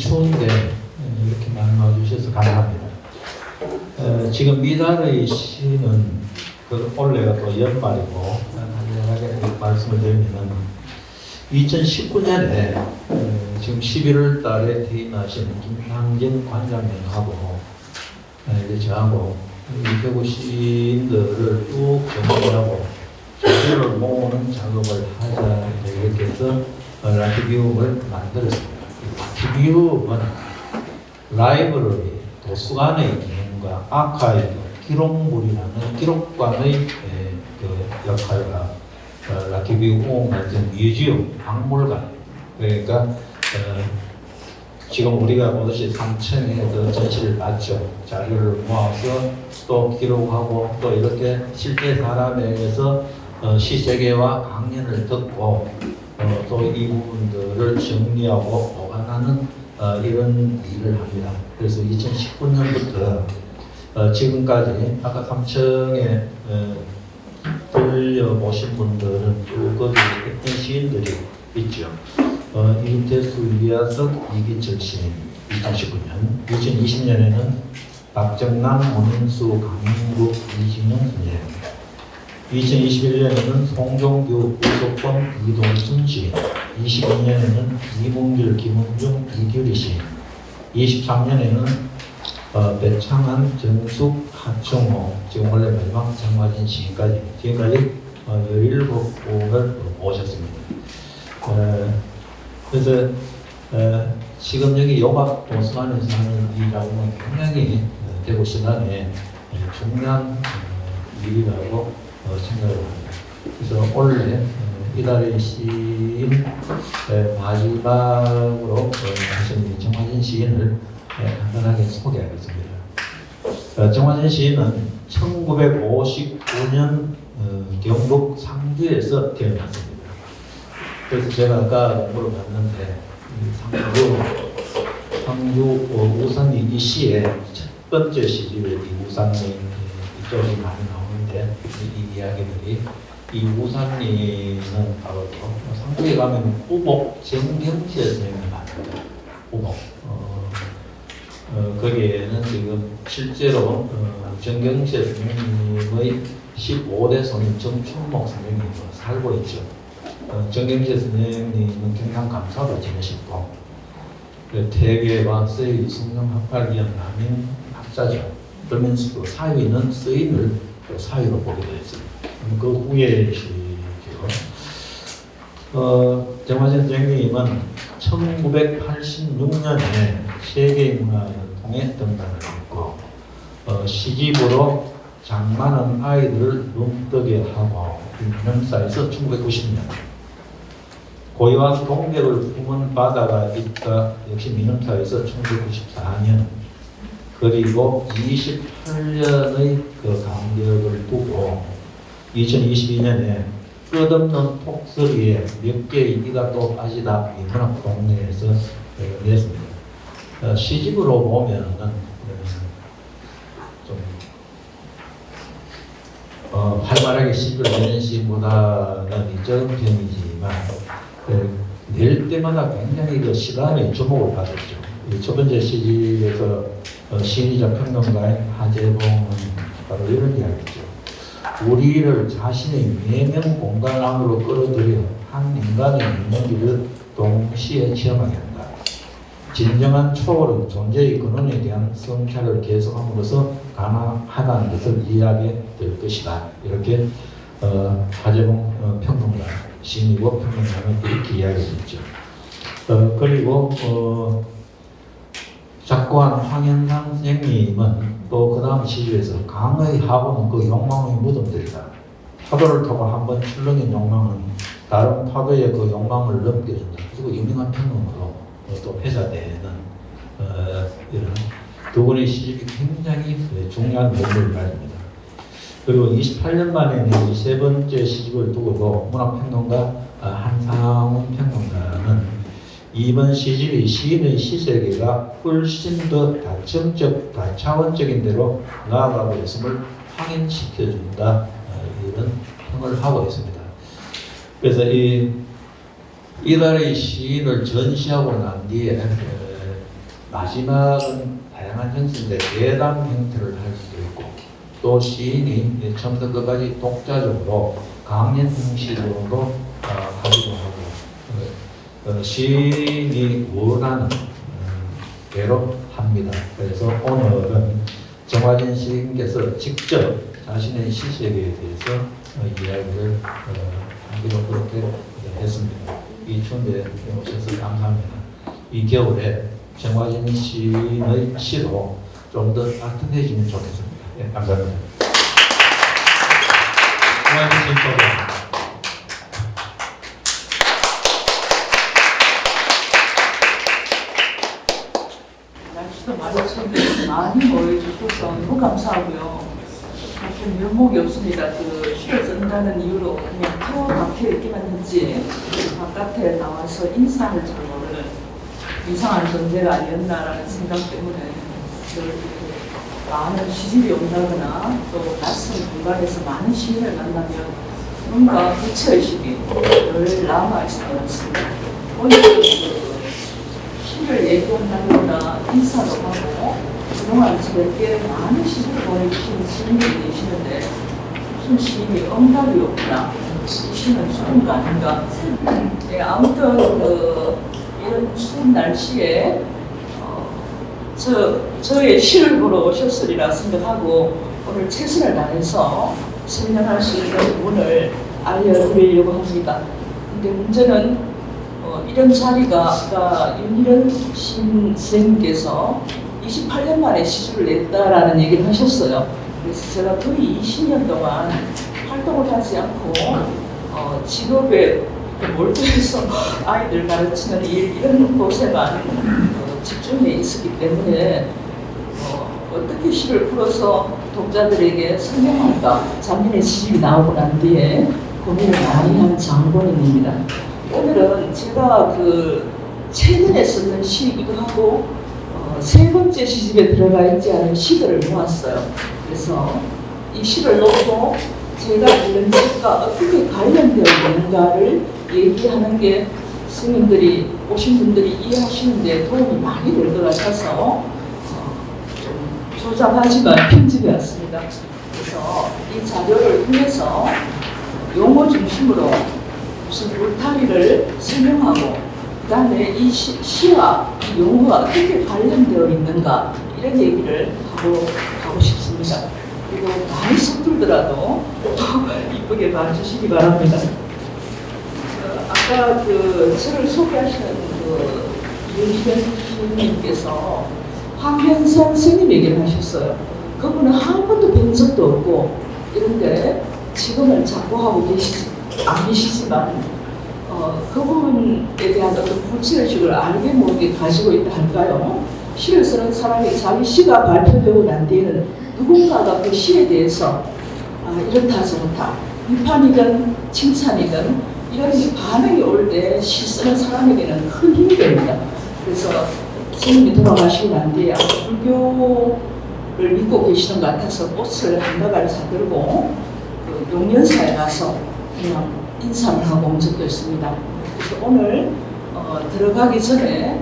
추운데 이렇게 많이 와주셔서 감사합니다. 지금 이달의 시는 올해가 또 연말이고 간단하게 말씀을 드리면 2019년에 지금 11월 달에 퇴임하신 김상진 관장님하고 이제 저하고 이태구 시인들을 쭉 정리하고 자료를 모으는 작업을 하자 이렇게 해서 라티비움을 만들었습니다. 라티비움은 라이브러리, 도서관의 기능과 아카이브, 기록물이라는 기록관의 그 역할과 라티비움 같은 뮤지엄, 박물관, 그러니까 지금 우리가 보듯이 3층에 전시를 받죠. 자료를 모아서 또 기록하고 또 이렇게 실제 사람에게서 시세계와 강연을 듣고 또 이 부분들을 정리하고 보관하는 이런 일을 합니다. 그래서 2019년부터 지금까지 아까 3층에 들려보신 분들은 쭉 거기 했던 시인들이 있죠. 이태수, 이하석, 이기철 시인 2019년, 2020년에는 박정남, 문인수, 강인국, 이진영 선생, 2021년에는 송종규, 우석권, 이동순 시인, 22년에는 이문길, 김은중, 이규리 시인, 23년에는 배창한, 정숙, 하청호, 지금 원래 마지막 정화진 시인까지 지금까지 17곡을 모셨습니다. 그래서 지금 여기 용학 도서관에서 하는 이 작업은 굉장히 대구 신안에 중요한 일이라고 생각을 합니다. 그래서 원래 이달의 시인 마지막으로 하신 정화진 시인을 간단하게 소개하겠습니다. 정화진 시인은 1959년 경북 상주에서 태어났습니다. 그래서 제가 아까 공부를 봤는데 상주 우산리 이 시의 첫 번째 시집에 이 우산리 이쪽이 많이 나오는데 이 이야기들이 이 우산리는 바로 상주에 가면 우복 정경재 선생님이 많습니다. 우복 거기에는 지금 실제로 정경재 선생님의 15대 손님 정춘목 선생님이 살고 있죠. 정경재 선생님은 경상 감사도 지내셨고 대계와 서희 성명학파위원 남인 학자죠. 그러면서도 사위는 서인을 사위로 보기도 했습니다. 그 후에 시죠. 정화진 선생님은 1986년에 세계문화연통에 등단을 했고 시집으로 장많은 아이들을 눈뜨게 하고 민음사에서 1990년 고요한 동백을 품은 바다가 있다 역시 민음사에서 1994년 그리고 28년의 그 간격을 두고 2022년에 끝없는 톡소리에 몇 개의 이가 또 빠지다 문학 동네에서 냈습니다. 시집으로 보면은 좀 활발하게 시집을 내는 시보다는 이적은 편이지만 낼 때마다 굉장히 그 시간의 주목을 받았죠. 첫 번째 시집에서 시인이자 평론가인 하재봉은 바로 이런 이야기죠. 우리를 자신의 내면 공간 안으로 끌어들여 한 인간의 인문기를 동시에 체험하게 한다. 진정한 초월은 존재의 근원에 대한 성찰을 계속함으로써 가능하다는 것을 이해하게 될 것이다. 이렇게 하재봉 평론가, 시인이고 평론가는 이렇게 이야기했죠. 그리고 작고한 황현상 선생님은 또 그 다음 시집에서 강의 하고는 그 욕망의 무덤들이다. 파도를 타고 한번 출렁인 욕망은 다른 파도의 그 욕망을 넘겨준다. 그리고 유명한 평론가로 또 회자되는 이런 두 권의 시집이 굉장히 중요한 의미를 가집니다. 그리고 28년 만에 세 번째 시집을 두고도 문학평론가 한상훈 평론가는 이번 시집이 시인의 시세계가 훨씬 더 다층적, 다차원적인 데로 나아가고 있음을 확인시켜준다. 이런 평을 하고 있습니다. 그래서 이달의 시인을 전시하고 난 뒤에 마지막은 다양한 형식인데 예담 형태를 할 수도 있고 또 시인이 처음부터 끝까지 독자적으로 강연 형식으로도 하기도 하고 시인이 원하는 대로 합니다. 그래서 오늘은 정화진 시인께서 직접 자신의 시색에 대해서 이야기를 하기로 그렇게 했습니다. 이 추운데 오셔서 감사합니다. 이 겨울에 정화진 시인의 시로 좀 더 따뜻해지면 좋겠습니다. 예, 감사합니다. 정화진 시인 소개. 날씨도 많이 추운데 많이 모여주셔서 너무 감사하고요. 사실 면목이 없습니다. 그 시를 쓴다는 이유로 그냥 터 박혀 있기만 했지 바깥에 나와서 인상을 잘 모르는 이상한 존재가 아니었나라는 생각 때문에 이렇게 많은 시집이 온다거나 또 낯선 공간에서 많은 시인을 만나면 뭔가 구체의식이 늘 남아있을 것 같습니다. 오늘은 시를 얘기한다거나 인사도 하고 그동안 저에게 많은 시를 보내주신 시인들이 계시는데 무슨 시인이 응답이 없구나, 이 시는 죽은 거 아닌가. 네, 아무튼 이런 추운 날씨에 저의 시를 보러 오셨으리라 생각하고 오늘 최선을 다해서 설명할 수 있는 부분을 알려드리려고 합니다. 근데 문제는 이런 자리가 아까 윤희련 선생님께서 28년 만에 시집을 냈다라는 얘기를 하셨어요. 그래서 제가 거의 20년 동안 활동을 하지 않고 직업에 몰두해서 아이들 가르치는 일 이런 곳에만 집중해 있었기 때문에 어떻게 시를 풀어서 독자들에게 설명할까 작년에 시집이 나오고 난 뒤에 고민을 많이 한 장본인입니다. 오늘은 제가 최근에 썼는 시이기도 하고 세 번째 시집에 들어가 있지 않은 시들을 모았어요. 그래서 이 시를 놓고 제가 읽은 책과 어떻게 관련되어 있는가를 얘기하는 게 스님들이 오신 분들이 이해하시는데 도움이 많이 될 것 같아서 좀 조잡하지만 편집해 왔습니다. 그래서 이 자료를 통해서 용어 중심으로 무슨 울타리를 설명하고 그 다음에 이 시와 이 용어가 어떻게 관련되어 있는가 이런 얘기를 하고 가고 싶습니다. 그리고 많이 서툴더라도 이쁘게 봐주시기 바랍니다. 아까 저를 소개하시는 윤희련 시인님께서 황현선 선생님 얘기를 하셨어요. 그분은 한 번도 뵌 적도 없고 이런데 지금은 작고하고 안 계시지만 그분에 대한 어떤 불치의식을 알게 모르게 가지고 있다 할까요? 시를 쓰는 사람이 자기 시가 발표되고 난 뒤에는 누군가가 그 시에 대해서 이렇다 저렇다 비판이든 칭찬이든 이런 반응이 올 때 시 쓰는 사람에게는 큰 힘이 됩니다. 그래서 스님이 돌아가시고 난 뒤에 불교를 믿고 계시는 것 같아서 옷을 한 나갈 사들고 용연사에 가서 그냥 인사를 하고 온 적도 있습니다. 그래서 오늘 들어가기 전에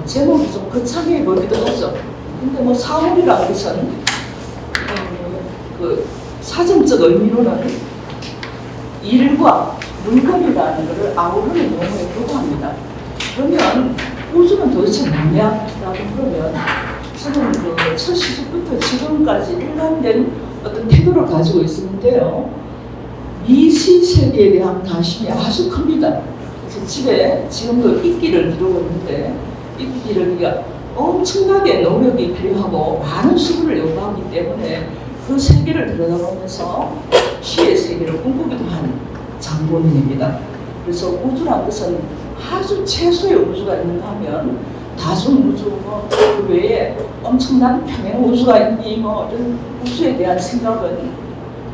제목이 좀 거창해 보이기도 하죠. 근데 뭐 사물이라는 것은 사전적 의미로는 일과 물건이라는 것을 아우르는 용어에 불과합니다. 그러면 우주는 도대체 뭐냐? 라고 그러면 저는 첫 시집부터 지금까지 일관된 어떤 태도를 가지고 있었는데요. 미시 세계에 대한 관심이 아주 큽니다. 그래서 집에 지금도 이끼를 기르고 있는데 이끼 기르기가 엄청나게 노력이 필요하고 많은 수고를 요구하기 때문에 그 세계를 들여다보면서 시의 세계를 꿈꾸기도 한 장본인입니다. 그래서 우주란 것은 아주 최소의 우주가 있는가 하면 다중우주 그 외에 엄청난 평행 우주가 있니 이런 우주에 대한 생각은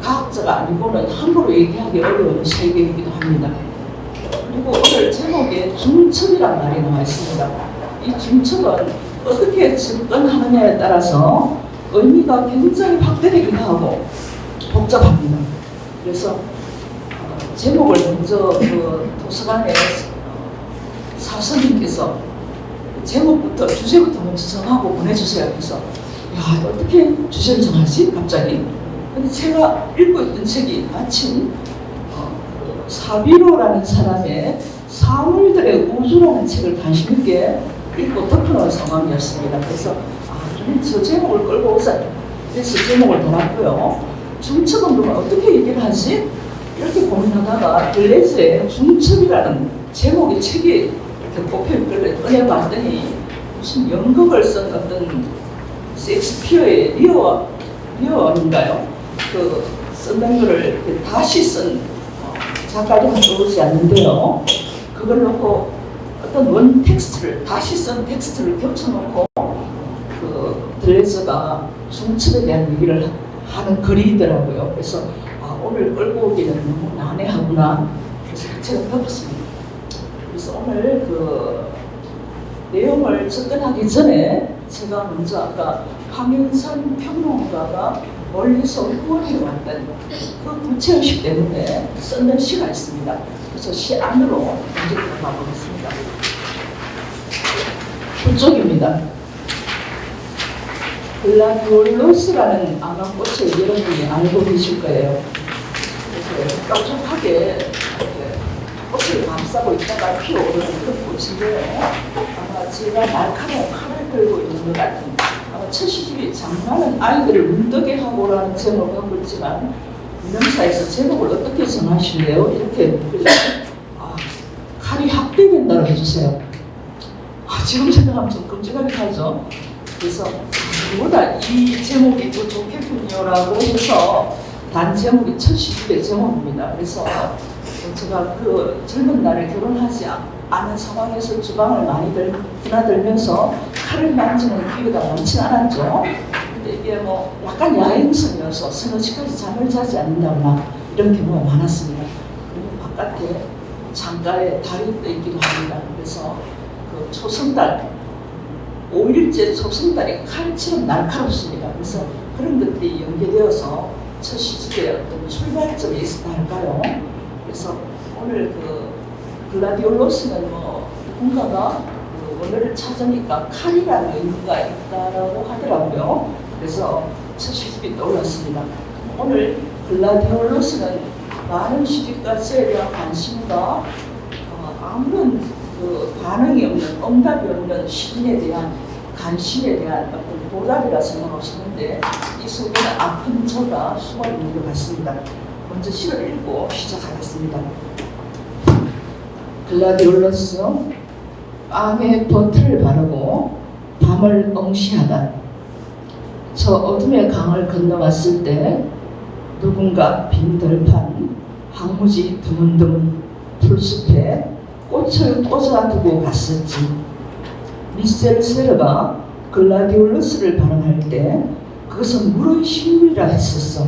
과학자가 아니고는 함부로 얘기하기 어려운 세계이기도 합니다. 그리고 오늘 제목에 중첩이란 말이 나와 있습니다. 이 중첩은 어떻게 접근하느냐에 따라서 의미가 굉장히 확대되기도 하고 복잡합니다. 그래서 제목을 먼저 도서관에 사서님께서 제목부터 주제부터 먼저 정하고 보내주세요. 그래서 야 어떻게 주제를 정하지 갑자기? 근데 제가 읽고 있던 책이 마침 사비로라는 사람의 사물들의 우주라는 책을 관심 있게 읽고 덮어놓은 상황이었습니다. 그래서 저 제목을 끌고 오자. 그래서 제목을 달았고요. 중첩은 그러면 어떻게 얘기를 하지? 이렇게 고민하다가 델레즈의 중첩이라는 제목의 책이 이렇게 뽑혀있길래 꺼내봤더니 무슨 연극을 쓴 어떤 셰익스피어의 리어인가요? 그 쓴 거를 이렇게 다시 쓴 작가도 떠오르지 않는데요. 그걸 놓고 어떤 원 텍스트를 다시 쓴 텍스트를 겹쳐놓고 그 델레즈가 중첩에 대한 얘기를 하는 글이더라고요. 그래서 오늘 끌고 오기는 너무 난해하구나. 그래서 제가 덮었습니다. 그래서 오늘 그 내용을 접근하기 전에 제가 먼저 아까 황윤선 평론가가 멀리서 후원해 왔던 그 구체의식 때문에 썼는 시가 있습니다. 그래서 시 안으로 먼저 들어가 보겠습니다. 그쪽입니다. 글라디올로스라는 아마 꽃을 여러분이 알고 계실 거예요. 그래서 뾰족하게 꽃을 감싸고 있다가 피어오르는 그런 꽃인데요. 아마 제가 날카로운 칼을 들고 있는 것 같은 아마 첫 시집이 장난은 아이들을 문득에 하고라는 제목을 갖고 있지만 민영사에서 제목을 어떻게 정하실래요? 이렇게 칼이 학대된다고 해주세요. 지금 생각하면 좀 끔찍하게 하죠. 그래서 누구보다 이 제목이 더 좋겠군요라고 해서 단 제목이 첫 시집의 제목입니다. 그래서 제가 그 젊은 날에 결혼하지 않은 상황에서 주방을 많이 드나들면서 칼을 만지는 기회가 많지 않았죠. 근데 이게 뭐 약간 야행성이어서 서너 시까지 잠을 자지 않는다거나 이런 경우가 많았습니다. 그리고 바깥에 창가에 달이 떠 있기도 합니다. 그래서 그 초승달 5일째 초승달이 칼처럼 날카롭습니다. 그래서 그런 것들이 연계되어서 첫 시집의 어떤 출발점이 있었다 할까요? 그래서 오늘 그 글라디올로스는 뭐 누군가가 그 원어를 찾으니까 칼이라는 의미가 있다라고 하더라고요. 그래서 첫 시집이 떠올랐습니다. 오늘 글라디올로스는 많은 시집가스에 대한 관심과 아무런 그 반응이 없는 응답이 없는 시인에 대한 관심에 대한 어떤 보답이라 생각하시는데 이 속에는 아픈 저가 숨어 있는 것 같습니다. 먼저 시를 읽고 시작하겠습니다. 글라디올로스 암에 버틀을 바르고 밤을 응시하다. 저 어둠의 강을 건너왔을 때 누군가 빈 들판, 황무지 드문드문 풀숲에 꽃을 꽂아두고 갔었지. 미셀세르가 글라디올로스를 발언할 때 그것은 물의 식물이라 했었어.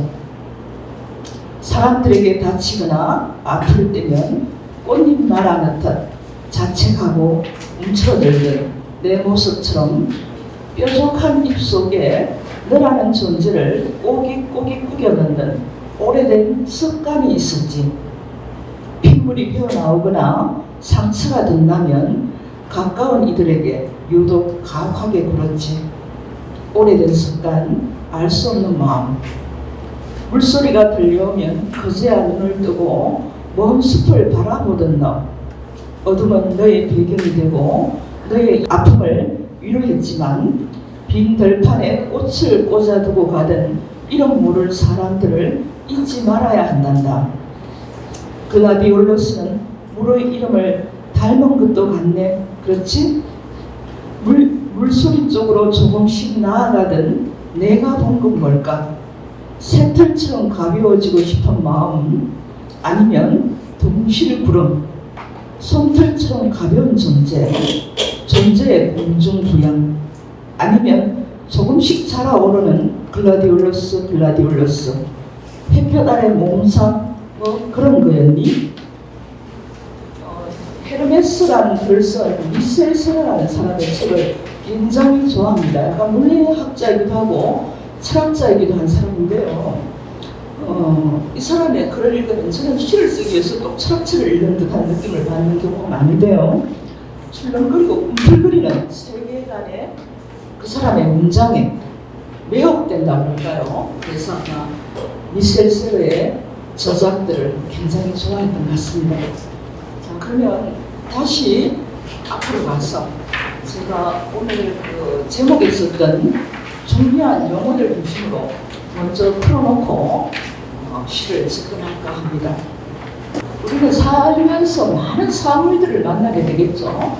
사람들에게 다치거나 아플 때면 꽃잎 말아넣듯 자책하고 움츠러들는 내 모습처럼 뾰족한 입 속에 너라는 존재를 꼬깃꼬깃 구겨넣는 오래된 습관이 있었지. 핏물이 배어나오거나 상처가 든다면 가까운 이들에게 유독 가혹하게 굴었지. 오래된 습관, 알 수 없는 마음. 물소리가 들려오면 그제야 눈을 뜨고 먼 숲을 바라보던 너. 어둠은 너의 배경이 되고 너의 아픔을 위로했지만 빈 들판에 꽃을 꽂아두고 가던 이름 모를 사람들을 잊지 말아야 한단다. 글라디올로스는 물의 이름을 닮은 것도 같네. 그렇지? 물소리 쪽으로 조금씩 나아가던 내가 본 건 뭘까? 새털처럼 가벼워지고 싶은 마음, 아니면 둥실 구름, 솜털처럼 가벼운 존재, 존재의 공중부양, 아니면 조금씩 자라오르는 글라디올로스, 햇볕 아래 몽상, 뭐 그런 거였니? 헤르메스라는 글쓴 미셀세르라는 사람의 책을 굉장히 좋아합니다. 약간 물리학자이기도 하고 철학자이기도 한 사람인데요. 이 사람의 글을 읽으면 저는 시를 쓰기 위해서 또 철학책을 읽는 듯한 느낌을 받는 경우가 많은데요. 출렁거리고 꿈틀거리는 세계관에 그 사람의 문장에 매혹된다고 할까요? 그래서 아마 미셸 세르의 저작들을 굉장히 좋아했던 것 같습니다. 자, 그러면 다시 앞으로 가서 제가 오늘 그 제목에 썼던 중요한 용어들 중심으로 먼저 풀어놓고 시를 접근할까 합니다. 우리는 살면서 많은 사물들을 만나게 되겠죠.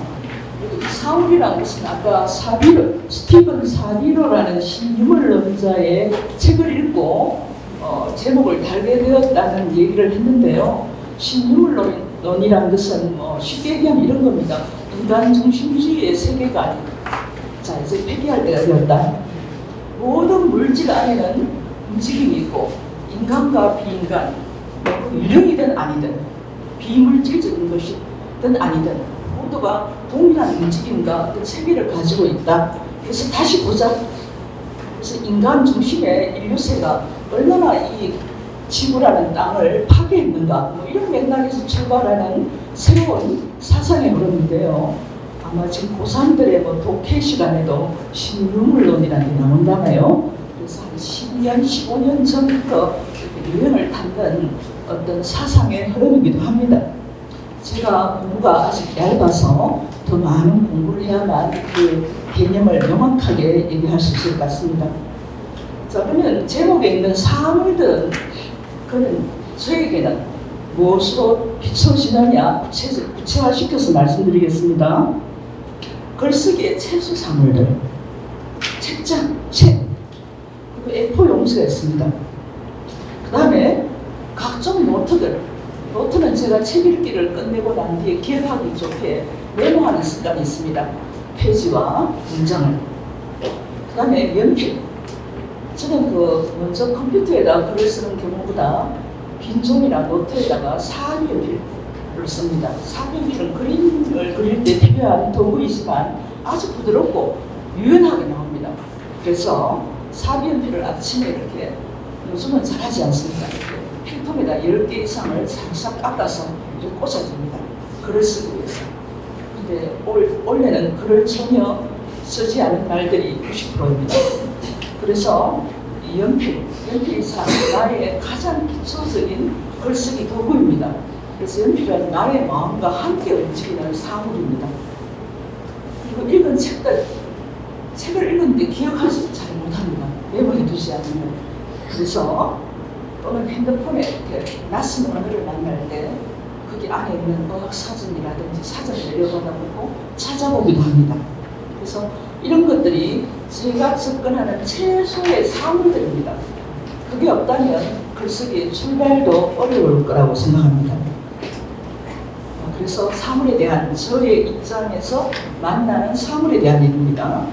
이 사물이라는 것은 아까 스티븐 사비로라는 신유물론자의 책을 읽고 제목을 달게 되었다는 얘기를 했는데요. 신유물론이라는 것은 쉽게 얘기하면 이런 겁니다. 인간 중심주의의 세계관. 자, 이제 폐기할 때가 되었다. 모든 물질 안에는 움직임이 있고 인간과 비인간, 유령이든 아니든 비물질적인 것이든 아니든 모두가 동일한 움직임과 어떤 세계를 가지고 있다. 그래서 다시 보자. 그래서 인간 중심의 인류세가 얼마나 이 지구라는 땅을 파괴했는가, 이런 맥락에서 출발하는 새로운 사상의 흐름인데요. 아마 지금 고3들의 독해 시간에도 신유물론이라는 게 나온다나요? 그래서 한 10년, 15년 전부터 유행을 타는 어떤 사상의 흐름이기도 합니다. 제가 공부가 아직 얇아서 더 많은 공부를 해야만 그 개념을 명확하게 얘기할 수 있을 것 같습니다. 자, 그러면 제목에 있는 사물들은 그는 저에게는 무엇으로 비춰지느냐 구체화시켜서 말씀드리겠습니다. 글쓰기의 채소 사물들, 책장, 책, 그리고 A4 용지가 있습니다. 그 다음에 각종 노트는 제가 책 읽기를 끝내고 난 뒤에 기억하기 좋게 메모하는 습관이 있습니다. 페이지와 문장을. 그 다음에 연필. 저는 먼저 컴퓨터에다 글을 쓰는 경우보다 빈 종이나 노트에다가 사비연필을 씁니다. 사비연필은 그림을 그릴 때 필요한 도구이지만 아주 부드럽고 유연하게 나옵니다. 그래서 사비연필을 아침에 이렇게, 요즘은 잘하지 않습니다. 필통에다 10개 이상을 싹싹 깎아서 이렇게 꽂아줍니다. 글을 쓰기 위해서. 근데 원래는 글을 전혀 쓰지 않은 날들이 90%입니다. 그래서 이 연필이 나의 가장 기초적인 글쓰기 도구입니다. 그래서 연필은 나의 마음과 함께 움직이는 사물입니다. 그리고 읽은 책을 읽었는데 기억하지 잘 못합니다. 메모해두지 않으면. 그래서 또는 핸드폰에 이렇게 낯선 언어를 만날 때 거기 안에 있는 어학 사전이라든지 사전을 내려받아보고 찾아보기도 합니다. 그래서 이런 것들이 제가 접근하는 최소의 사물들입니다. 그게 없다면 글쓰기의 출발도 어려울 거라고 생각합니다. 그래서 사물에 대한 저의 입장에서 만나는 사물에 대한 얘기입니다.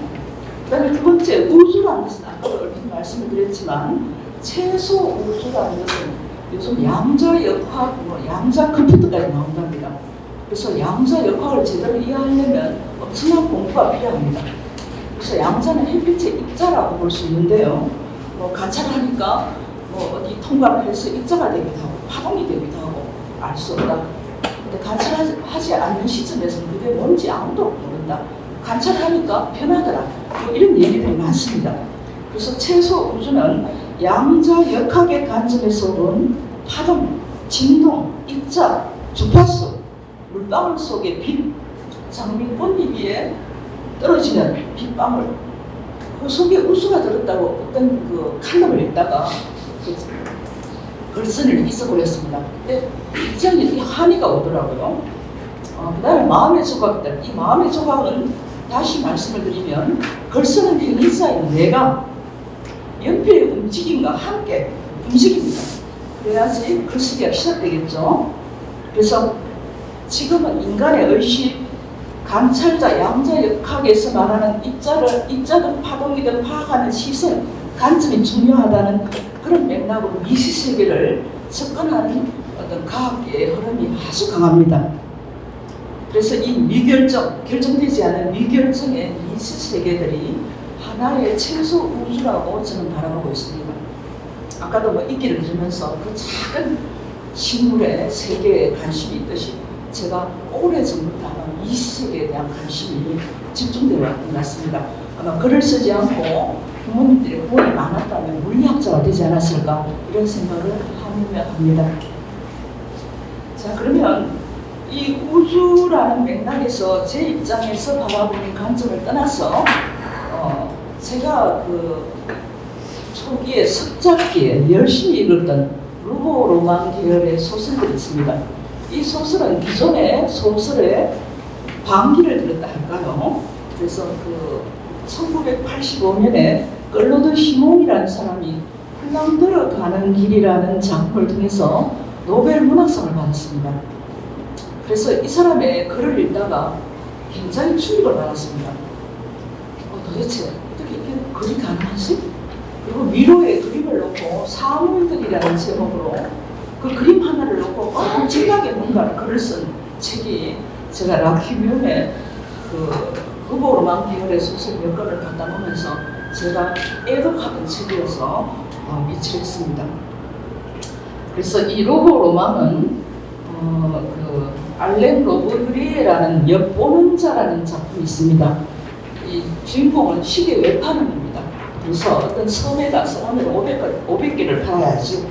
그 다음에 두 번째, 우주라는 것은 아까도 얼핏 말씀을 드렸지만 최소 우주라는 것은 요즘 양자역학, 양자 컴퓨터까지 나온답니다. 그래서 양자역학을 제대로 이해하려면 엄청난 공부가 필요합니다. 그래서 양자는 햇빛의 입자라고 볼 수 있는데요. 관찰하니까 어디 통과를 해서 입자가 되기도 하고 파동이 되기도 하고 알 수 없다. 근데 관찰하지 않는 시점에서는 그게 뭔지 아무도 모른다. 관찰하니까 변하더라. 이런 얘기들이 많습니다. 그래서 최소 우주는 양자역학의 관점에서 본 파동, 진동, 입자, 주파수, 물방울 속의 빛, 장미꽃잎 위에 떨어지는 빗방울, 그 속에 우주가 들었다고 어떤 그 칼럼을 읽다가 글쓴이를 잊어버렸습니다. 근데 굉장히 한이가 오더라고요. 그 다음에 마음의 조각들. 이 마음의 조각은 다시 말씀을 드리면 글쓰는 행위자인 내가 연필의 움직임과 함께 움직입니다. 그래야지 글쓰기가 시작되겠죠. 그래서 지금은 인간의 의식, 관찰자, 양자역학에서 말하는 입자든 파동이든 파악하는 시선, 관점이 중요하다는 그런 맥락으로 미시세계를 접근하는 어떤 과학계의 흐름이 아주 강합니다. 그래서 이 결정되지 않은 미결정의 미시세계들이 하나의 최소 우주라고 저는 바라보고 있습니다. 아까도 있기를 들으면서 그 작은 식물의 세계에 관심이 있듯이 제가 오래전부터 아마 이 시색에 대한 관심이 집중되어 왔던 것 같습니다. 아마 글을 쓰지 않고 부모님들의 후원이 많았다면 물리학자가 되지 않았을까 이런 생각을 하며 합니다. 자, 그러면 이 우주라는 맥락에서 제 입장에서 바라보는 관점을 떠나서 제가 그 초기에 석작기에 열심히 읽었던 루보 로망 계열의 소설들이 있습니다. 이 소설은 기존의 소설의 반기를 들었다 할까요? 그래서 그 1985년에 클로드 시몬이라는 사람이 플랑드르 가는 길이라는 작품을 통해서 노벨 문학상을 받았습니다. 그래서 이 사람의 글을 읽다가 굉장히 충격을 받았습니다. 도대체 어떻게 이렇게 글이 가능하지? 그리고 미로에 그림을 놓고 사물들이라는 제목으로 그 그림 하나를 놓고 엄청나게 뭔가 글을 쓴 책이 제가 라퀴뷰의 그 루보로망 계열의 소설 몇 권을 갖다 놓으면서 제가 애독하던 책이어서 미치겠습니다. 그래서 이 루보로망은 그 알렌 로브그리에라는 엿보는 자라는 작품이 있습니다. 이 주인공은 시계 외판원입니다. 그래서 어떤 섬에 가서 오늘 500개를 팔아야지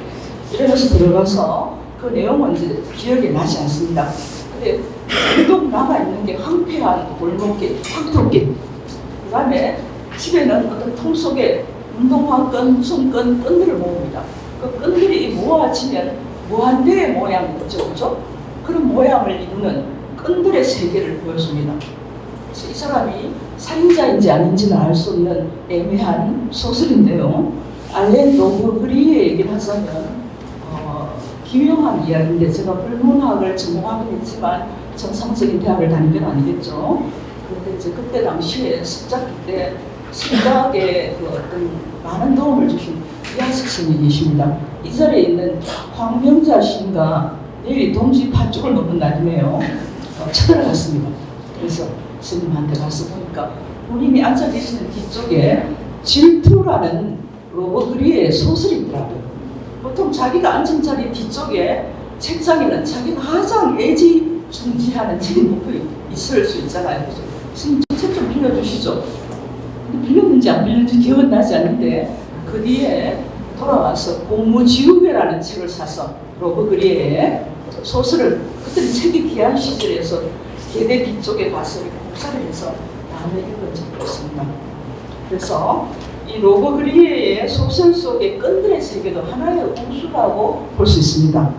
이러면서 들어가서 그 내용은 이제 기억이 나지 않습니다. 근데 유독 남아있는 게 황폐한 골목길, 황토길. 그 다음에 집에는 어떤 통 속에 운동화끈, 무슨 끈들을 모읍니다. 그 끈들이 모아지면 무한대의 모양이 있죠, 그죠? 그런 모양을 이루는 끈들의 세계를 보여줍니다. 그래서 이 사람이 살인자인지 아닌지는 알 수 없는 애매한 소설인데요. 알렌 로브그리의 얘기를 하자면 기묘한 이야기인데 제가 불문학을 전공하긴 했지만 정상적인 대학을 다닌 건 아니겠죠. 그런데 이제 그때 당시에 습작기 때 습작에 그 어떤 많은 도움을 주신 이한석 스님이 계십니다. 이 자리에 있는 황명자 시인과 내일이 동지 8쪽을 넘은 날이네요. 쳐들어갔습니다. 그래서 스님한테 가서 보니까 본인이 앉아 계시는 뒤쪽에 질투라는 로버그리의 소설이 있더라고요. 보통 자기가 앉은 자리 뒤쪽에 책장에는 자기가 가장 애지중지하는 제목이 있을 수 있잖아요. 그래서 스님 책 좀 빌려주시죠. 근데 빌렸는지 안 빌렸는지 기억은 나지 않는데 그 뒤에 돌아와서 공무지우개라는 책을 사서 로버그리의 소설을 그때는 책이 귀한 시절에서 계대 뒤쪽에 가서 복사를 해서 다음에 읽은 적이 있습니다. 그래서 이 로버그리의 소설 속의 끈들의 세계도 하나의 우수라고 볼 수 있습니다.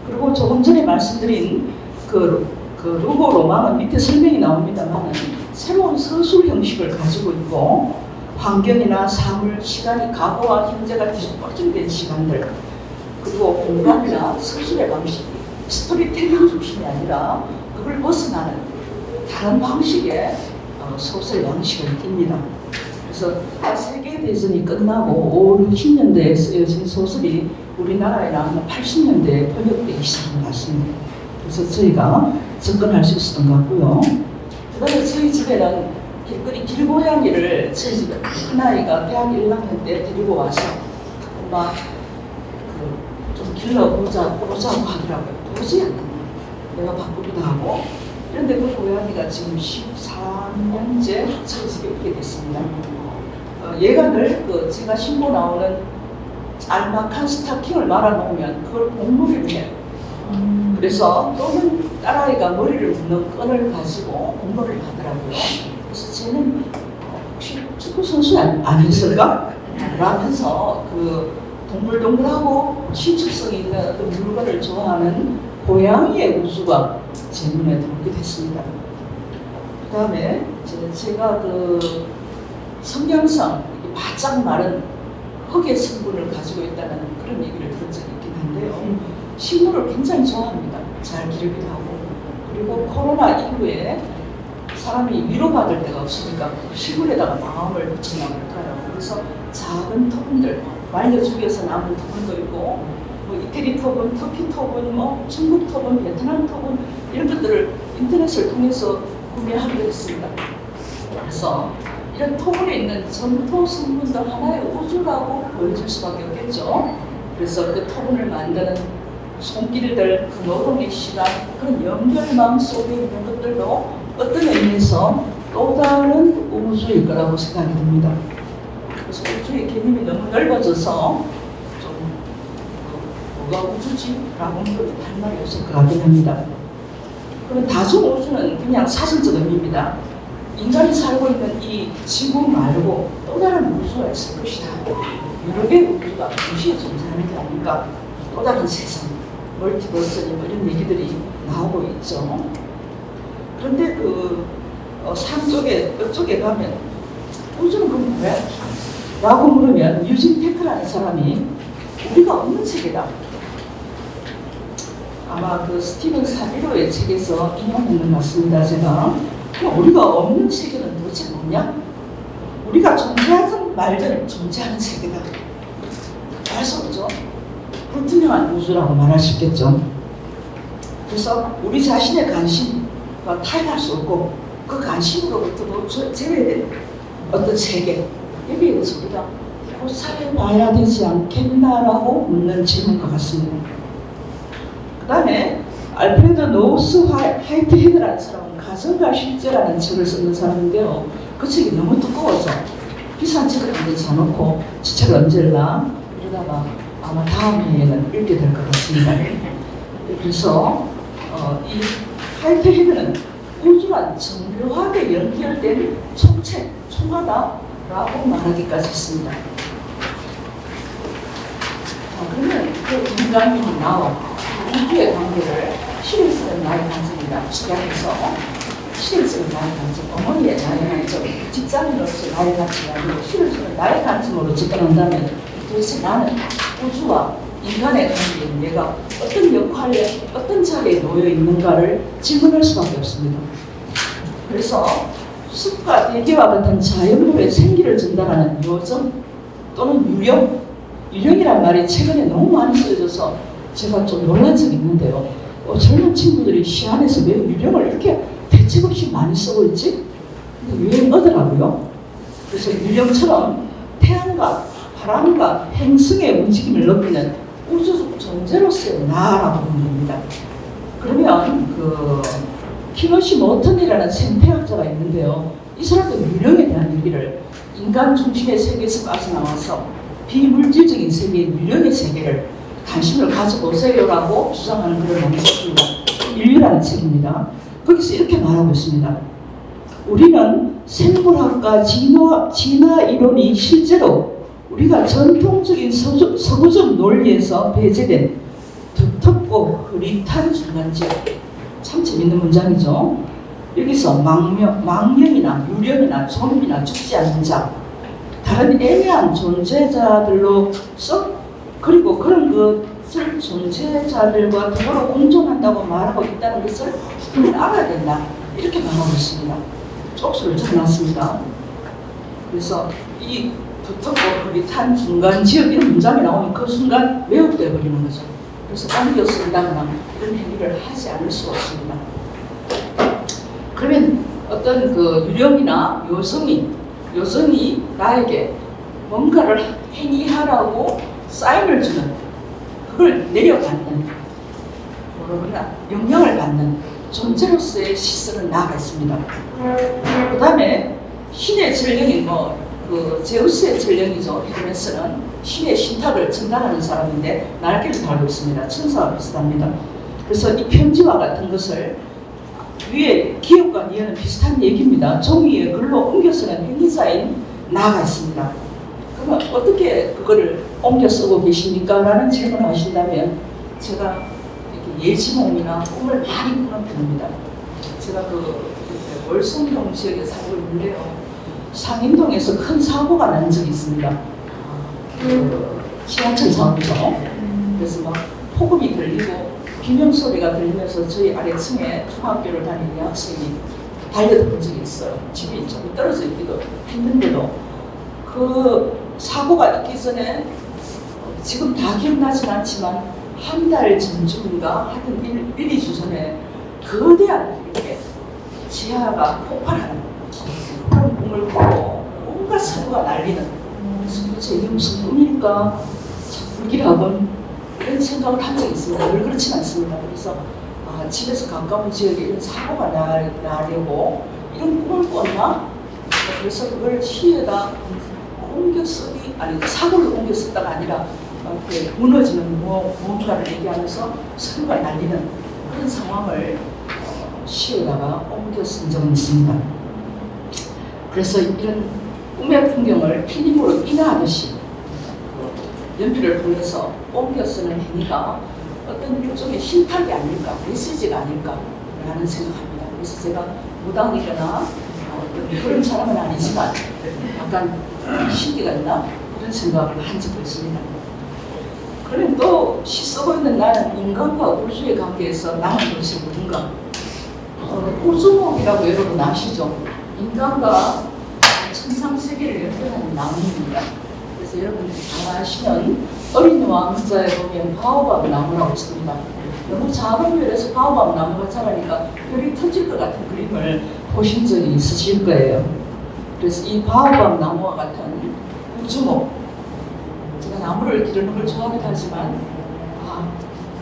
그리고 조금 전에 말씀드린 그 루보 로망은 밑에 설명이 나옵니다만 새로운 서술 형식을 가지고 있고 환경이나 사물, 시간이 과거와 현재가 뒤집어진 시간들 그리고 공간이나 서술의 방식이 스토리텔링 중심이 아니라 그걸 벗어나는 다른 방식의 소설 양식을 띱니다. 그래서 세계대전이 끝나고 5, 60년대에 쓰여진 소설이 우리나라에 나오면 80년대에 번역되기 시작한 것 같습니다. 그래서 저희가 접근할 수 있었던 것 같고요. 그 다음에 저희 집에는 길거리 길고양이를 저희 집에 큰아이가 대학 1학년 때 데리고 와서 엄마 좀 길러보자고 하더라고요. 도저히 안 됩니다. 내가 바꾸기도 하고 그런데 그 고양이가 지금 14년째 저희 집에 있게 됐습니다. 얘가 늘 제가 신고 나오는 짤막한 스타킹을 말아놓으면 그걸 공놀이를 해요. 그래서 또는 딸아이가 머리를 묶는 끈을 가지고 공놀이를 하더라고요. 그래서 쟤는 혹시 축구 선수 안 했을까? 라면서 그 동글동글하고 신축성 있는 어떤 물건을 좋아하는 고양이의 우수가 제 눈에 들어오게 됐습니다. 그 다음에 제가 그 성경상 바짝 마른 흙의 성분을 가지고 있다는 그런 얘기를 들은 적이 있긴 한데요. 식물을 굉장히 좋아합니다. 잘 기르기도 하고. 그리고 코로나 이후에 사람이 위로받을 데가 없으니까 식물에다가 마음을 붙인다고 할까요. 그래서 작은 토분들, 말려 죽여서 남은 토분도 있고 뭐 이태리 토분, 터키 토분, 뭐 중국 토분, 베트남 토분 이런 것들을 인터넷을 통해서 구매하기로 했습니다. 그래서 이런 토분에 있는 전토 성분도 하나의 우주라고 보여줄 수밖에 없겠죠. 그래서 그 토분을 만드는 손길들, 그 노동의 시간, 그런 연결망 속에 있는 것들도 어떤 의미에서 또 다른 우주일 거라고 생각이 듭니다. 그래서 우주의 개념이 너무 넓어져서 좀 뭐가 우주지? 라고 할 말이 없을 것 같긴 합니다. 그럼 다중우주는 그냥 사실적 의미입니다. 인간이 살고 있는 이 지구 말고 또 다른 우주가 있을 것이다. 여러 개의 우주가 동시에 존재하는 게 아닌가. 또 다른 세상, 멀티버스 이런 얘기들이 나오고 있죠. 그런데 산 쪽에 이쪽에 가면 우주는 그럼 뭐야? 라고 물으면 유진 페크라는 사람이 우리가 없는 세계다. 아마 그 스티븐 사비로의 책에서 인용했는 것 같습니다. 제가 우리가 없는 세계는 도대체 뭐냐? 우리가 존재하든 말든 존재하는 세계다. 알 수 없죠. 불투명한 우주라고 말할 수 있겠죠. 그래서 우리 자신의 관심과 타협할 수 없고 그 관심으로부터도 제외된 어떤 세계, 여기에 대해서 우리가 고사해봐야 되지 않겠나라고 묻는 질문인 것 같습니다. 그 다음에 알프레드 노우스 화이트헤드라는 사람은 가정과 실제라는 책을 쓰는 사람인데요. 그 책이 너무 두꺼워서 비싼 책을 한번 사놓고 지 책을 언제 읽나 이러다가 아마 다음 해에는 읽게 될 것 같습니다. 그래서 이 화이트헤드는 우주란 정교하게 연결된 총체, 총하다라고 말하기까지 했습니다. 그러면 그 인간이 나와 우주의 관계를 실을 쓰는 나의 관점이다 시작해서 실을 쓰는 나의 관점, 어머니의 나의 관점, 직장인으로서 나의 관점이 아니고 실을 쓰는 나의 관점으로 접근한다면 도대체 나는 우주와 인간의 관계에 내가 어떤 역할에 어떤 자리에 놓여 있는가를 질문할 수밖에 없습니다. 그래서 숲과 대기와 같은 자연물의 생기를 전달하는 요정 또는 유령이란 말이 최근에 너무 많이 쓰여져서 제가 좀 놀란 적이 있는데요. 젊은 친구들이 시안에서 왜 유령을 이렇게 대책 없이 많이 쓰고 있지? 유행어더라고요. 그래서 유령처럼 태양과 바람과 행성의 움직임을 느끼는 우주적 존재로서의 나라고 보는 겁니다. 그러면 키노시 모턴이라는 생태학자가 있는데요. 이 사람도 유령에 대한 얘기를 인간 중심의 세계에서 빠져나와서 비물질적인 세계의 유령의 세계를 관심을 가져보세요라고 주장하는 글을 많이 썼습니다. 인류라는 책입니다. 거기서 이렇게 말하고 있습니다. 우리는 생물학과 진화 이론이 실제로 우리가 전통적인 서구적 논리에서 배제된 두텁고 흐릿한 중간지역. 참 재밌는 문장이죠. 여기서 망령이나 유령이나 좀비나 죽지 않는 자, 다른 애매한 존재자들로서 그리고 그런 것을 존재자들과 더불어 공존한다고 말하고 있다는 것을 우리는 알아야 된다. 이렇게 말하고 있습니다. 쪽수를 적어놨습니다. 그래서 이 두텁고 흐릿한 중간 지역 이런 문장이 나오면 그 순간 왜곡되어 버리는 거죠. 그래서 딴 거 쓴다거나 이런 행위를 하지 않을 수가 없습니다. 그러면 어떤 유령이나 요성이 나에게 뭔가를 행위하라고 사인을 주는, 그걸 내려받는, 영향을 받는 존재로서의 시선을 나아가 있습니다. 그 다음에 신의 전령인 제우스의 전령이죠. 헤르메스는 신의 신탁을 전달하는 사람인데 날개를 달고 있습니다. 천사와 비슷합니다. 그래서 이 편지와 같은 것을 위에 기업과 니은은 비슷한 얘기입니다. 종이에 글로 옮겨 쓰는 행위자인 나가 있습니다. 그러면 어떻게 그거를 옮겨 쓰고 계십니까? 라는 질문을 하신다면 제가 이렇게 예지몽이나 꿈을 많이 꾸는 편입니다. 제가 월성동 지역에 살고 있는데요. 상인동에서 큰 사고가 난 적이 있습니다. 지하철 사고죠. 그래서 막 폭음이 들리고 비명 소리가 들리면서 저희 아래층에 중학교를 다니는 학생이 달려든 적이 있어요. 집이 조금 떨어져 있기도 했는데도 그 사고가 있기 전에 지금 다 기억나진 않지만 한 달 전쯤인가 하여튼 1, 2주 전에 거대한 이렇게 지하가 폭발하는 그런 꿈을 꾸고 온갖 사고가 날리는 그래서 도대체 이게 무슨 꿈일까? 불길하군 이런 생각을 한 적이 있습니다. 늘 그렇지는 않습니다. 그래서 집에서 가까운 지역에 이런 사고가 나려고 이런 꿈을 꿨나? 그래서 그걸 시에다 옮겨 쓰기, 아니 사고를 옮겨 썼다가 아니라 무너지는 무언가를 얘기하면서 서로가 날리는 그런 상황을 시에다가 옮겨 쓴 적은 있습니다. 그래서 이런 꿈의 풍경을 필름으로 인화하듯이 연필을 보내서 옮겨 쓰는 행위가 어떤 일종의 신탁이 아닐까, 메시지가 아닐까라는 생각합니다. 그래서 제가 무당이거나 그런 사람은 아니지만 약간 신기가 있나 이런 생각을 한 적도 있습니다. 그런데 또 시 쓰고 있는 나는 인간과 우주의 관계에서 남은 것이 뭔가 우주목이라고 여러분 아시죠? 인간과 천상세계를 연결하는 나무입니다. 그래서 여러분들이 잘 아시는 어린 왕자에 보면 바오밥 나무라고 있습니다. 너무 작은 별에서 바오밥 나무가 자라니까 별이 터질 것 같은 그림을 보신 적이 있으실 거예요. 그래서 이 바오밥 나무와 같은 우주목, 제가 나무를 기르는 걸 좋아하기도 하지만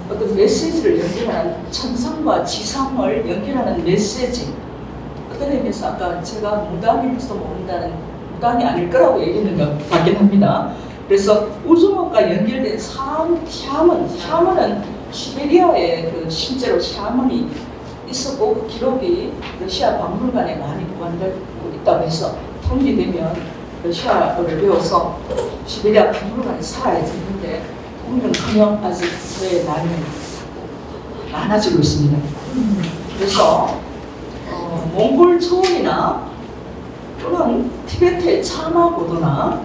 어떤 메시지를 연결하는, 천상과 지상을 연결하는 메시지, 어떤 의미에서 아까 제가 무당일지도 모른다는, 무당이 아닐 거라고 얘기했는 것 같긴 합니다. 그래서 우주목과 연결된 샤먼은 시베리아에 실제로 샤먼이 있었고 그 기록이 러시아 박물관에 많이 보관되고 있다고 해서 통일되면 러시아어를 배워서 시베리아 박물관에 살아야 되는데 통일은커녕 아직 저의 나이는 많아지고 있습니다. 그래서 몽골 초원이나 또는 티베트의 차마고도나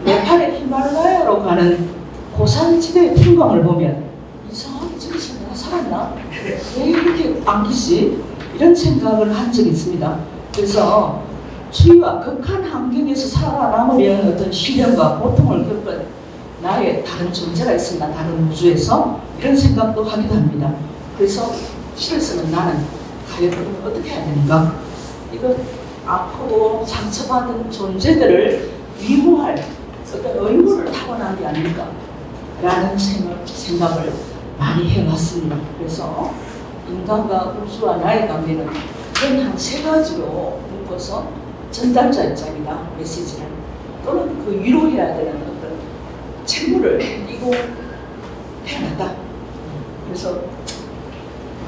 네팔의 히말라야로 가는 고산지대의 풍광을 보면 이상하게 저기서 내가 살았나? 왜 이렇게 안기지? 이런 생각을 한 적이 있습니다. 그래서 추위와 극한 환경에서 살아남으면 어떤 시련과 고통을 겪은 나의 다른 존재가 있습니다. 다른 우주에서 이런 생각도 하기도 합니다. 그래서 시를 쓰는 나는 과연 어떻게 해야 되는가? 이거 아프고 상처받은 존재들을 위로할 어떤 의무를 타고난 게 아닐까? 라는 생각을 많이 해왔습니다. 그래서 인간과 우주와 나의 관계는 그런 한 세 가지로 묶어서 전달자 입장이다, 메시지를. 또는 그 위로해야 되는 어떤 책무를 띠고 태어났다. 그래서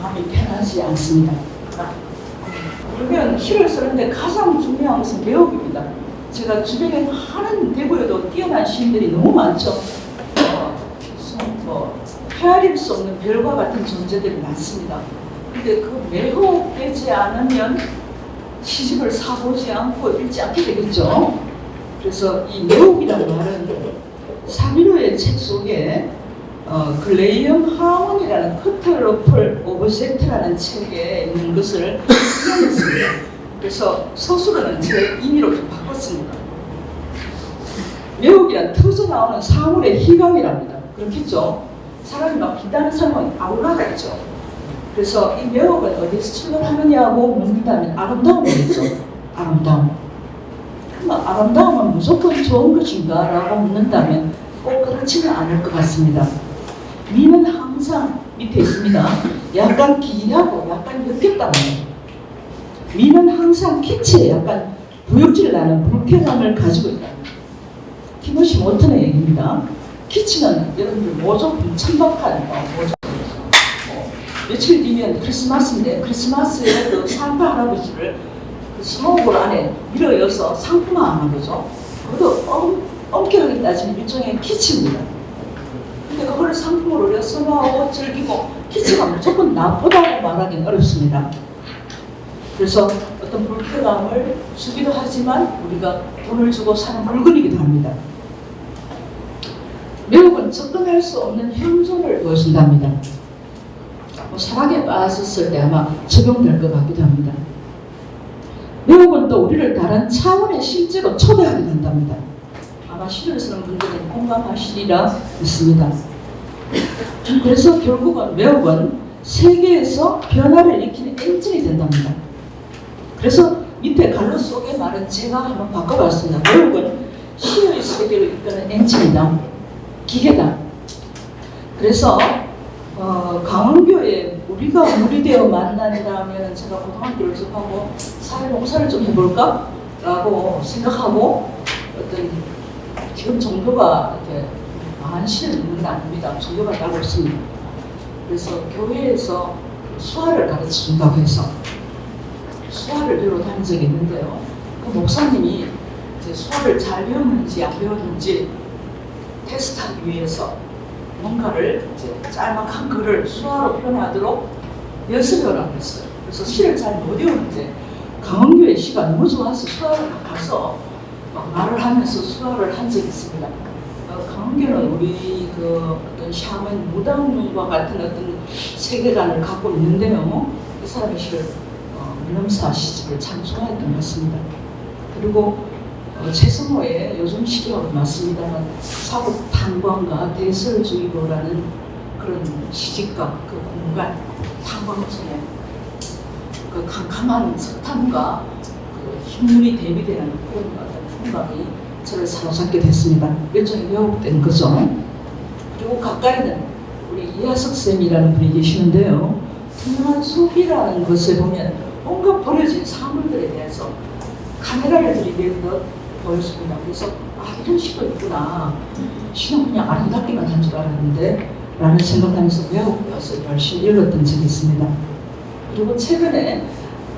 마음이 편하지 않습니다. 그러면 시를 쓰는데 가장 중요한 것은 내용입니다. 제가 주변에 많은 대구에도 뛰어난 시인들이 너무 많죠. 헤아릴 수 없는 별과 같은 존재들이 많습니다. 근데 그 매혹되지 않으면 시집을 사보지 않고 읽지 않게 되겠죠. 그래서 이 매혹이라는 말은 사미로의 책 속에 글레이엄 하몬이라는 커터러플 오브젝트라는 책에 있는 것을 표현했습니다. 그래서 서술어는 제 임의로 좀 바꿨습니다. 매혹이란 터져나오는 사물의 희감이랍니다. 그렇겠죠? 사람이 막 빛나는 사람은 아우라가 있죠. 그래서 이 매혹은 어디서 출발하느냐고 묻는다면 아름다움이겠죠. 아름다움. 그럼 아름다움은 무조건 좋은 것인가? 라고 묻는다면 꼭 그렇지는 않을 것 같습니다. 미는 항상 밑에 있습니다. 약간 기이하고 약간 역겹다는 미는 항상 키치에 약간 부역질 나는 불쾌감을 가지고 있다. 티모시 모튼의 얘기입니다. 키치는 여러분들 모조품 천박한 모조. 며칠 뒤면 크리스마스인데 크리스마스에 그 산타 할아버지를 그 스모글 안에 밀어여서 상품화하는 거죠. 그것도 엄격하게 따지면 일종의 키치입니다. 근데 그거를 상품으로 선호하고 즐기고 키치가 무조건 나쁘다고 말하기는 어렵습니다. 그래서 어떤 불쾌감을 주기도 하지만 우리가 돈을 주고 사는 물건이기도 합니다. 매혹은 접근할 수 없는 현존을 보여준답니다. 사랑에 빠졌을 때 아마 적용될 것 같기도 합니다. 매혹은 또 우리를 다른 차원의 실제로 초대하게 된답니다. 아마 시를 쓰는 분들은 공감하시리라 믿습니다. 그래서 결국은 매혹은 세계에서 변화를 일으키는 엔진이 된답니다. 그래서 밑에 갈로 속의 말은 제가 한번 바꿔봤습니다. 매혹은 시의 세계를 이끄는 엔진이다. 기계다. 그래서 강원교에 우리가 물이 되어 만난다면 제가 고등학교를 접하고 사회봉사를 좀 해볼까? 라고 생각하고 어떤 지금 종교가 이렇게 많지는 있는 건 아닙니다. 종교가 따로 있습니다. 그래서 교회에서 수화를 가르쳐 준다고 해서 수화를 배우러 다닌 적이 있는데요. 그 목사님이 이제 수화를 잘 배웠는지 안 배웠는지 테스트하기 위해서 뭔가를 이제 짤막한 글을 수화로 표현하도록 연습을 하고 했어요. 그래서 시를 잘 못 외우는데 강원교의 시가 너무 좋아서 수화를 가서 말을 하면서 수화를 한 적이 있습니다. 강원교는 우리 그 어떤 샤먼 무당과 같은 어떤 세계관을 갖고 있는데요. 이 사람의 시를 민음사 시집을 참 좋아했던 것 같습니다. 그리고 최승호의 요즘 시기하고 맞습니다만 사국 탄광과 대설주의보라는 그런 시집과 그 공간, 탄광촌의 그 캄캄한 석탄과 그 흰물이 대비되는 그런 어떤 풍광이 저를 사로잡게 됐습니다. 일종의 왜곡된 거죠. 그리고 가까이는 우리 이하석 쌤이라는 분이 계시는데요. 투명한 숲이라는 것을 보면 온갖 버려진 사물들에 대해서 카메라를 들이대는 것 보였습니다. 그래서 이런 시도 있구나. 시는 그냥 아름답기만 한 줄 알았는데 라는 생각하면서 외우면서 열심히 읽었던 적이 있습니다. 그리고 최근에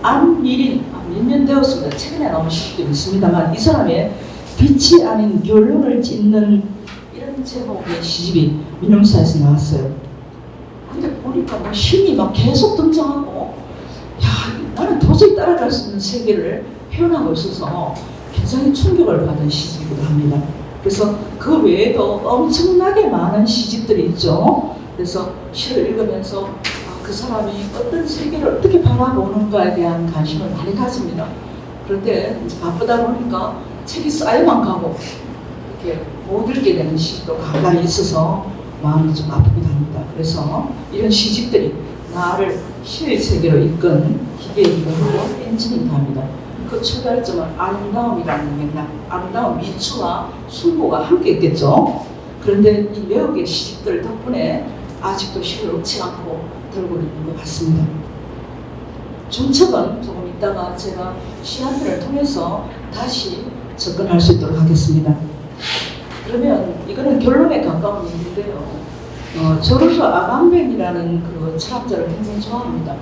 안미린, 몇 년 되었습니다. 최근에 나온 시도 있습니다만 이 사람의 빛이 아닌 결론을 찢는 이런 제목의 시집이 민음사에서 나왔어요. 근데 보니까 뭐 신이 막 계속 등장하고 나는 도저히 따라갈 수 없는 세계를 표현하고 있어서 굉장히 충격을 받은 시집이기도 합니다. 그래서 그 외에도 엄청나게 많은 시집들이 있죠. 그래서 시를 읽으면서 그 사람이 어떤 세계를 어떻게 바라보는가에 대한 관심을 많이 가집니다. 그런데 이제 바쁘다 보니까 책이 쌓여만 가고 이렇게 못 읽게 되는 시도 간간히 있어서 마음이 좀 아프기도 합니다. 그래서 이런 시집들이 나를 시의 세계로 이끈 기계이기도 하고 엔진이기도 합니다. 그 초달점은 아름다움이라는 맥락, 아름다움 미추와 숭고가 함께 있겠죠. 그런데 이 외국의 시집들 덕분에 아직도 시를 놓지 않고 들고 있는 것 같습니다. 중첩은 조금 이따가 제가 시 한 편을 통해서 다시 접근할 수 있도록 하겠습니다. 그러면 이거는 결론에 가까운 얘기인데요. 조르주 아감벤이라는 그 철학자를 굉장히 좋아합니다.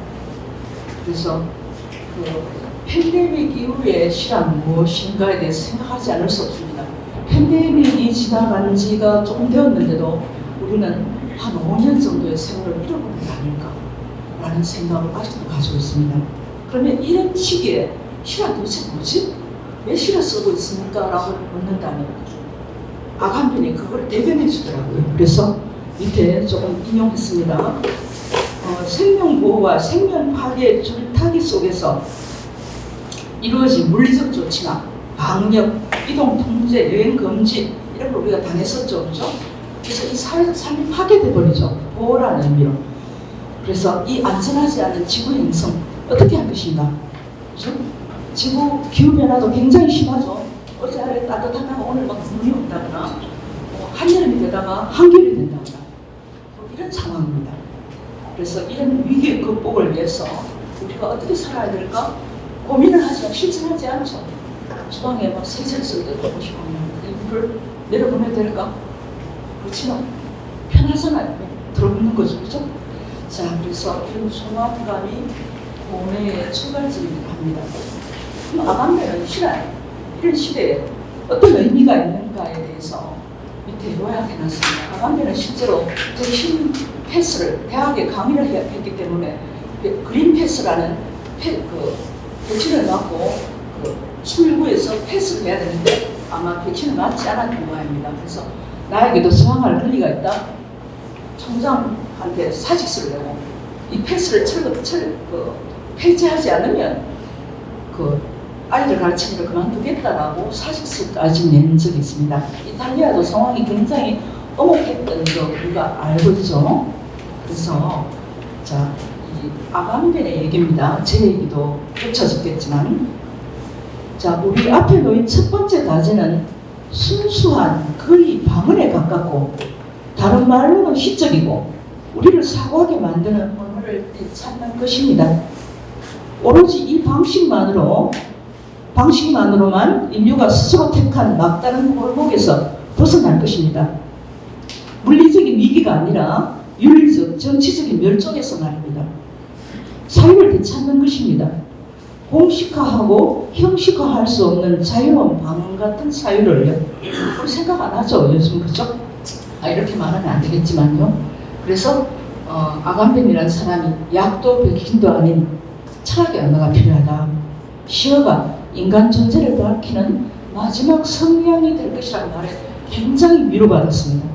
그래서 그 팬데믹 이후의 시란 무엇인가에 대해서 생각하지 않을 수 없습니다. 팬데믹이 지나간 지가 조금 되었는데도 우리는 한 5년 정도의 세월을 잃어버린 게 아닐까라는 생각을 아직도 가지고 있습니다. 그러면 이런 시기에 시란 도대체 뭐지? 왜 시를 쓰고 있습니까? 라고 묻는다면 아감벤이 그걸 대변해 주더라고요. 그래서 밑에 조금 인용했습니다. 생명보호와 생명 파괴 줄타기 속에서 이루어진 물리적 조치나 방역, 이동 통제, 여행 금지 이런 걸 우리가 당했었죠, 그렇죠? 그래서 이 사회적 삶이 파괴돼 버리죠. 보호라는 의미로. 그래서 이 안전하지 않은 지구 형성 어떻게 할 것인가? 그렇죠? 지구 기후 변화도 굉장히 심하죠. 어제 아래 따뜻하다가 오늘 막 눈이 온다거나 한여름이 되다가 한겨울이 된다거나 이런 상황입니다. 그래서 이런 위기 극복을 위해서 우리가 어떻게 살아야 될까? 고민을 하지만 실천하지 않죠. 주방에 막 세제를 쓸 때도 보고 싶으면 물을 내려보내야 될까? 그렇지만 편하잖아요. 들어붙는 거죠. 그죠? 자, 그래서 이런 소망감이 고뇌의 출발점이기도 합니다. 그럼 아감벤은 시라요. 이런 시대에 어떤 의미가 있는가에 대해서 밑에 요약해놨습니다. 아감벤은 실제로 백신 패스를 대학에 강의를 했기 때문에 그린 패스라는 백신을 맞고 출구에서 패스를 해야 되는데 아마 백신을 맞지 않았던 모양입니다. 그래서 나에게도 저항할 권리가 있다. 총장한테 사직서를 내고 이 패스를 폐지하지 않으면 아이들 가르치는 걸 그만두겠다라고 사직서까지 낸 적이 있습니다. 이탈리아도 상황이 굉장히 엄혹했던 거 우리가 알고 있죠. 그래서 자, 이 아감벤의 얘기입니다. 제 얘기도 겹쳐졌겠지만 자, 우리 앞에 놓인 첫 번째 다짐은 순수한 거의 방언에 가깝고 다른 말로는 시적이고 우리를 사고하게 만드는 언어를 되찾는 것입니다. 오로지 이 방식만으로만 인류가 스스로 택한 막다른 골목에서 벗어날 것입니다. 물리적인 위기가 아니라 윤리적, 정치적인 멸종에서 말입니다. 사유를 되찾는 것입니다. 공식화하고 형식화할 수 없는 자유로운 방언 같은 사유를요. 우리 생각 안 하죠, 요즘, 그죠? 이렇게 말하면 안 되겠지만요. 그래서 아감벤이라는 사람이 약도 백신도 아닌 철학의 언어가 필요하다. 시어가 인간 존재를 밝히는 마지막 성향이 될 것이라고 말해 굉장히 위로받았습니다.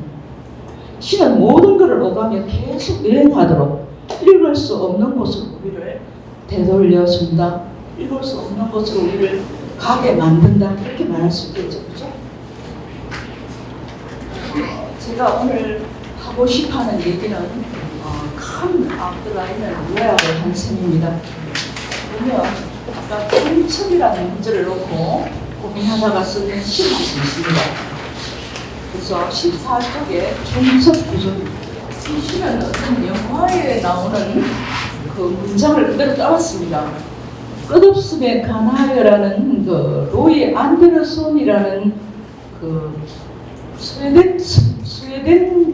시는 모든 것을 오가며 계속 여행하도록 읽을 수 없는 곳으로 우리를 되돌려준다. 읽을 수 없는 곳으로 우리를 가게 만든다. 이렇게 말할 수 있겠죠. 그죠? 제가 오늘 하고 싶어하는 얘기는 큰 아웃라인을 요약을 한 셈입니다. 보면 아까 통첩이라는 문제를 놓고 고민하다가 쓰는 시가 있습니다. 그래서 14쪽에 중첩 구조입니다. 이 시는 어떤 영화에 나오는 그 문장을 그대로 따왔습니다. 끝없음에 가나요라는 그 로이 안데르손이라는 그 스웨덴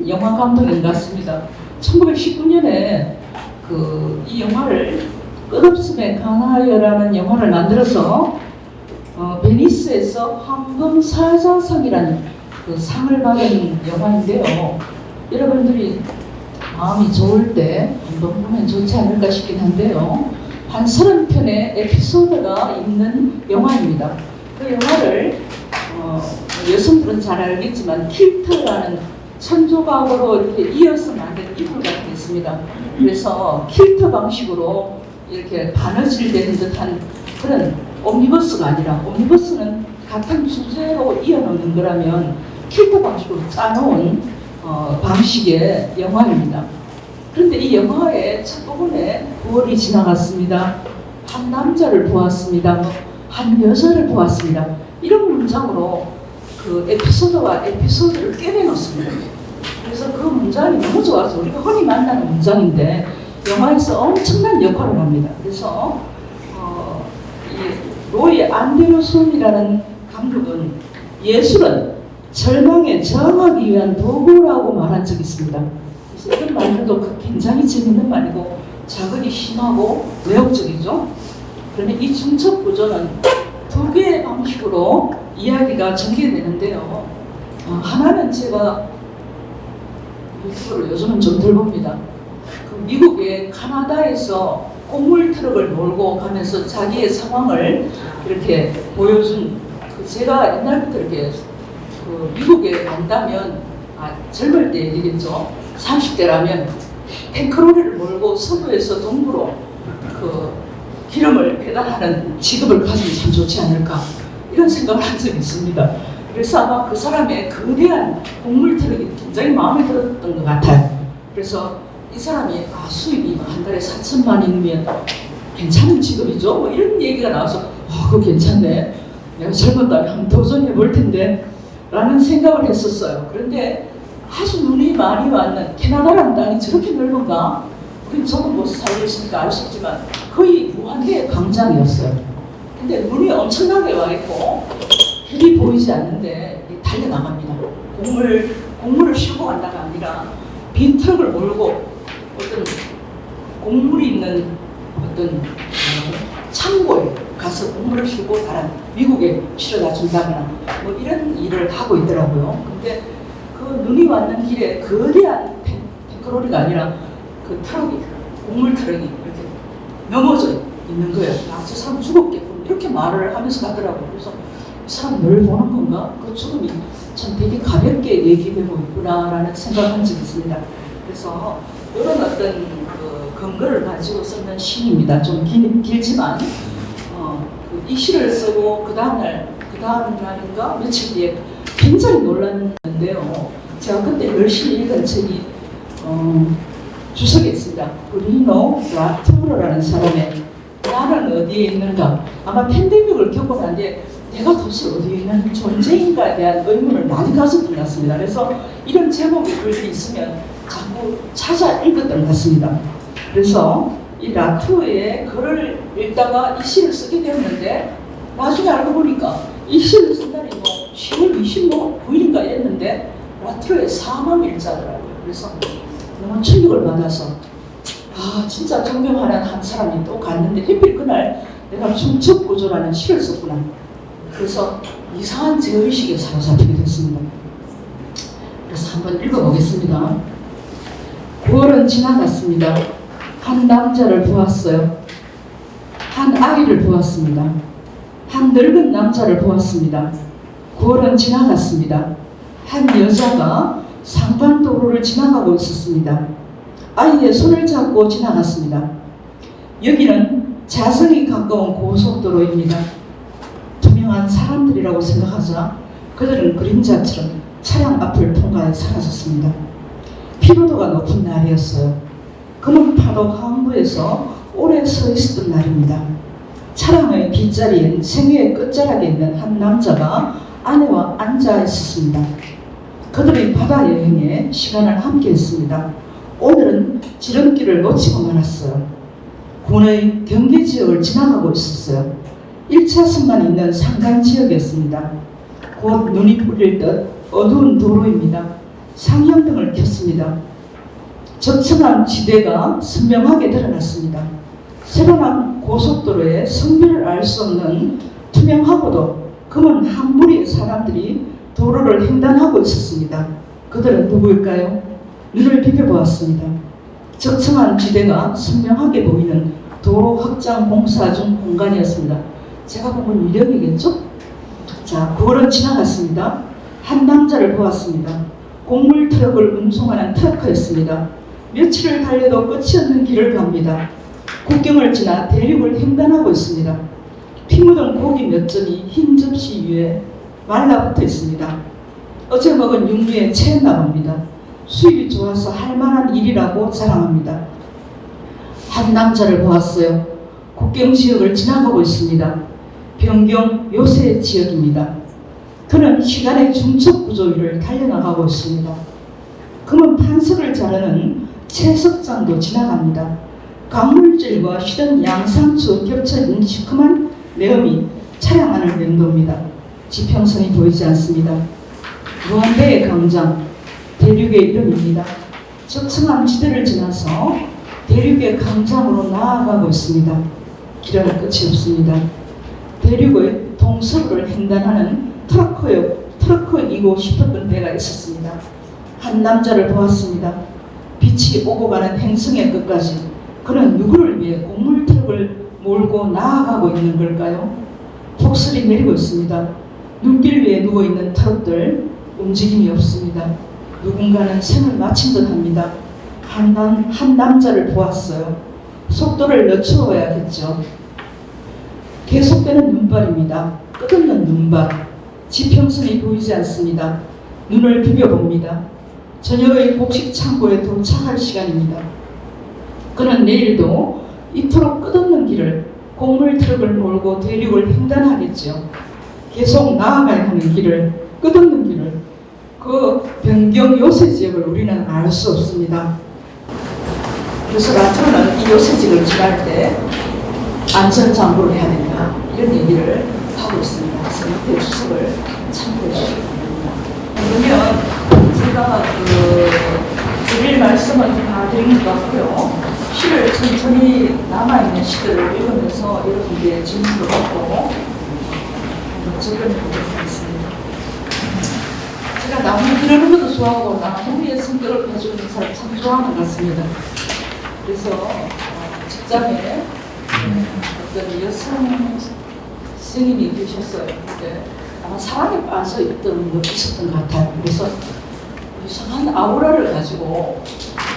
영화 감독인 것 같습니다. 1919년에 이 영화를 끝없음에 가나요라는 영화를 만들어서 베니스에서 황금 사자상이라는 그 상을 받은 영화인데요. 여러분들이 마음이 좋을 때 한번 보면 좋지 않을까 싶긴 한데요. 한 30편의 에피소드가 있는 영화입니다. 그 영화를 여성들은 잘 알겠지만 킬터라는 천조각으로 이렇게 이어서 만든 이불 같은 게 있습니다. 그래서 킬터 방식으로 이렇게 바느질되는 듯한 그런 옴니버스가 아니라, 옴니버스는 같은 주제로 이어놓는 거라면 킬터 방식으로 짜놓은 방식의 영화입니다. 그런데 이 영화의 첫 부분에 9월이 지나갔습니다. 한 남자를 보았습니다. 한 여자를 보았습니다. 이런 문장으로 그 에피소드와 에피소드를 꿰매놓습니다. 그래서 그 문장이 너무 좋아서 우리가 흔히 만나는 문장인데 영화에서 엄청난 역할을 합니다. 그래서 이 로이 안데르손이라는 감독은 예술은 절망에 저항하기 위한 도구라고 말한 적이 있습니다. 그래서 이런 말들도 굉장히 재밌는 말이고 자극이 심하고 매혹적이죠. 그런데 이 중첩 구조는 두 개의 방식으로 이야기가 전개되는데요. 하나는 제가 유튜브를 요즘은 좀 덜 봅니다. 그 미국의 카나다에서 곡물 트럭을 몰고 가면서 자기의 상황을 이렇게 보여준 제가 옛날부터 이렇게 그 미국에 간다면 젊을 때 얘기겠죠. 30대라면 탱크로리를 몰고 서부에서 동부로 그 기름을 배달하는 직업을 가지면 참 좋지 않을까 이런 생각을 한 적이 있습니다. 그래서 아마 그 사람의 거대한 곡물 트럭이 굉장히 마음에 들었던 것 같아요. 그래서 이 사람이 수입이 한 달에 4천만 원이면 괜찮은 직업이죠. 뭐 이런 얘기가 나와서 그거 괜찮네. 내가 젊었다면 한번 도전해 볼 텐데 라는 생각을 했었어요. 그런데 아주 눈이 많이 왔는 캐나다라는 땅이 저렇게 넓은가? 우린 저는 뭐 살고 있으니까 알 수 있지만 거의 무한대의 광장이었어요. 근데 눈이 엄청나게 와 있고 길이 보이지 않는데 달려나갑니다. 곡물을 싣고 간다가 아니라 빈 트럭을 몰고 어떤 곡물이 있는 어떤 창고에 가서 곡물을 싣고 다른 미국에 실어다 준다거나 뭐 이런 일을 하고 있더라고요. 근데 그 눈이 왔는 길에 거대한 탱크로리가 아니라 그 트럭이, 곡물 트럭이 이렇게 넘어져 있는 거예요. 저 사람 죽었겠군 이렇게 말을 하면서 가더라고요. 그래서 이 사람 늘 보는 건가? 그 죽음이 참 되게 가볍게 얘기되고 있구나라는 생각을 한 적이 있습니다. 그래서 이런 어떤 그 근거를 가지고 쓰는 시입니다. 좀 길지만 이 시를 쓰고 그 다음 날인가 며칠 뒤에 굉장히 놀랐는데요. 제가 그때 열심히 읽은 책이 주석에 있습니다. 브리노 라투르라는 사람의 나는 어디에 있는가. 아마 팬데믹을 겪고 난 뒤에 내가 도대체 어디에 있는 존재인가에 대한 의문을 많이 가졌던 것 같습니다. 그래서 이런 제목의 글들이 있으면 자꾸 찾아 읽었던 것 같습니다. 그래서 이 라투의 글을 읽다가 이 시를 쓰게 되었는데 나중에 알고 보니까 이 시를 쓴 날이 10월 29일인가 이랬는데 라투의 사망일자더라고요. 그래서 너무 충격을 받아서 진짜 존경하는 한 사람이 또 갔는데 하필 그날 내가 중첩구조라는 시를 썼구나. 그래서 이상한 제의식에 사로잡히게 됐습니다. 그래서 한번 읽어보겠습니다. 9월은 지나갔습니다. 한 남자를 보았어요. 한 아이를 보았습니다. 한 늙은 남자를 보았습니다. 9월은 지나갔습니다. 한 여자가 상반도로를 지나가고 있었습니다. 아이의 손을 잡고 지나갔습니다. 여기는 자성이 가까운 고속도로입니다. 투명한 사람들이라고 생각하자 그들은 그림자처럼 차량 앞을 통과해 사라졌습니다. 피로도가 높은 날이었어요. 검은 파도 항구에서 오래 서 있었던 날입니다. 차량의 뒷자리엔 생애의 끝자락에 있는 한 남자가 아내와 앉아 있었습니다. 그들이 바다 여행에 시간을 함께 했습니다. 오늘은 지름길을 놓치고 말았어요. 군의 경계 지역을 지나가고 있었어요. 1차선만 있는 산간 지역이었습니다. 곧 눈이 뿌릴 듯 어두운 도로입니다. 상향등을 켰습니다. 적층한 지대가 선명하게 드러났습니다. 새로 난 고속도로에 성별을 알 수 없는 투명하고도 검은 한 무리의 사람들이 도로를 횡단하고 있었습니다. 그들은 누구일까요? 눈을 비벼보았습니다. 적층한 지대가 선명하게 보이는 도로 확장 공사 중 공간이었습니다. 제가 본 건 유령이겠죠? 자, 9월은 지나갔습니다. 한 남자를 보았습니다. 곡물 트럭을 운송하는 트럭커였습니다. 며칠을 달려도 끝이 없는 길을 갑니다. 국경을 지나 대륙을 횡단하고 있습니다. 피 묻은 고기 몇 점이 흰 접시 위에 말라붙어 있습니다. 어제 먹은 육류에 채였나 봅니다. 수입이 좋아서 할 만한 일이라고 자랑합니다. 한 남자를 보았어요. 국경 지역을 지나가고 있습니다. 변경 요새 지역입니다. 그는 시간의 중첩 구조 위를 달려나가고 있습니다. 금은 판석을 자르는 채석장도 지나갑니다. 강물질과 시든 양상추 겹쳐진 시큼한 내음이 차량 안을 맴돕니다. 지평선이 보이지 않습니다. 무한대의 강장, 대륙의 이름입니다. 적층한 지대를 지나서 대륙의 강장으로 나아가고 있습니다. 길은 끝이 없습니다. 대륙의 동서부를 횡단하는 트럭커이고 싶었던 때가 있었습니다. 한 남자를 보았습니다. 빛이 오고 가는 행성의 끝까지 그는 누구를 위해 곡물 트럭을 몰고 나아가고 있는 걸까요? 폭설이 내리고 있습니다. 눈길 위에 누워있는 트럭들 움직임이 없습니다. 누군가는 생을 마친 듯 합니다. 한 남자를 보았어요. 속도를 늦추어야겠죠. 계속되는 눈발입니다. 끝없는 눈발. 지평선이 보이지 않습니다. 눈을 비벼봅니다. 저녁의 곡식 창고에 도착할 시간입니다. 그는 내일도 이토록 끝없는 길을 곡물 트럭을 몰고 대륙을 횡단하겠죠. 계속 나아가야 하는 길을, 끝없는 길을, 그 변경 요새 지역을 우리는 알 수 없습니다. 그래서 라투는 이 요새 지역을 지날 때 안전장구를 해야 된다, 이런 얘기를 하고 있습니다. 그래서 이때 주석을 참고해 주시기 바랍니다. 그러면 제가 드릴 말씀은 다 드린 것 같고요. 시를 천천히 남아있는 시들을 읽으면서 여러분께 질문도 받고 접근해 보도록 하겠습니다. 제가 나무 그리는 것도 좋아하고 나무의 성격을 가지고 사람 참 좋아하는 것 같습니다. 그래서 직장에 어떤 여성 스님이 계셨어요. 근데 아마 사랑에 빠져 있던 것 있었던 것 같아요. 그래서 이상한 아우라를 가지고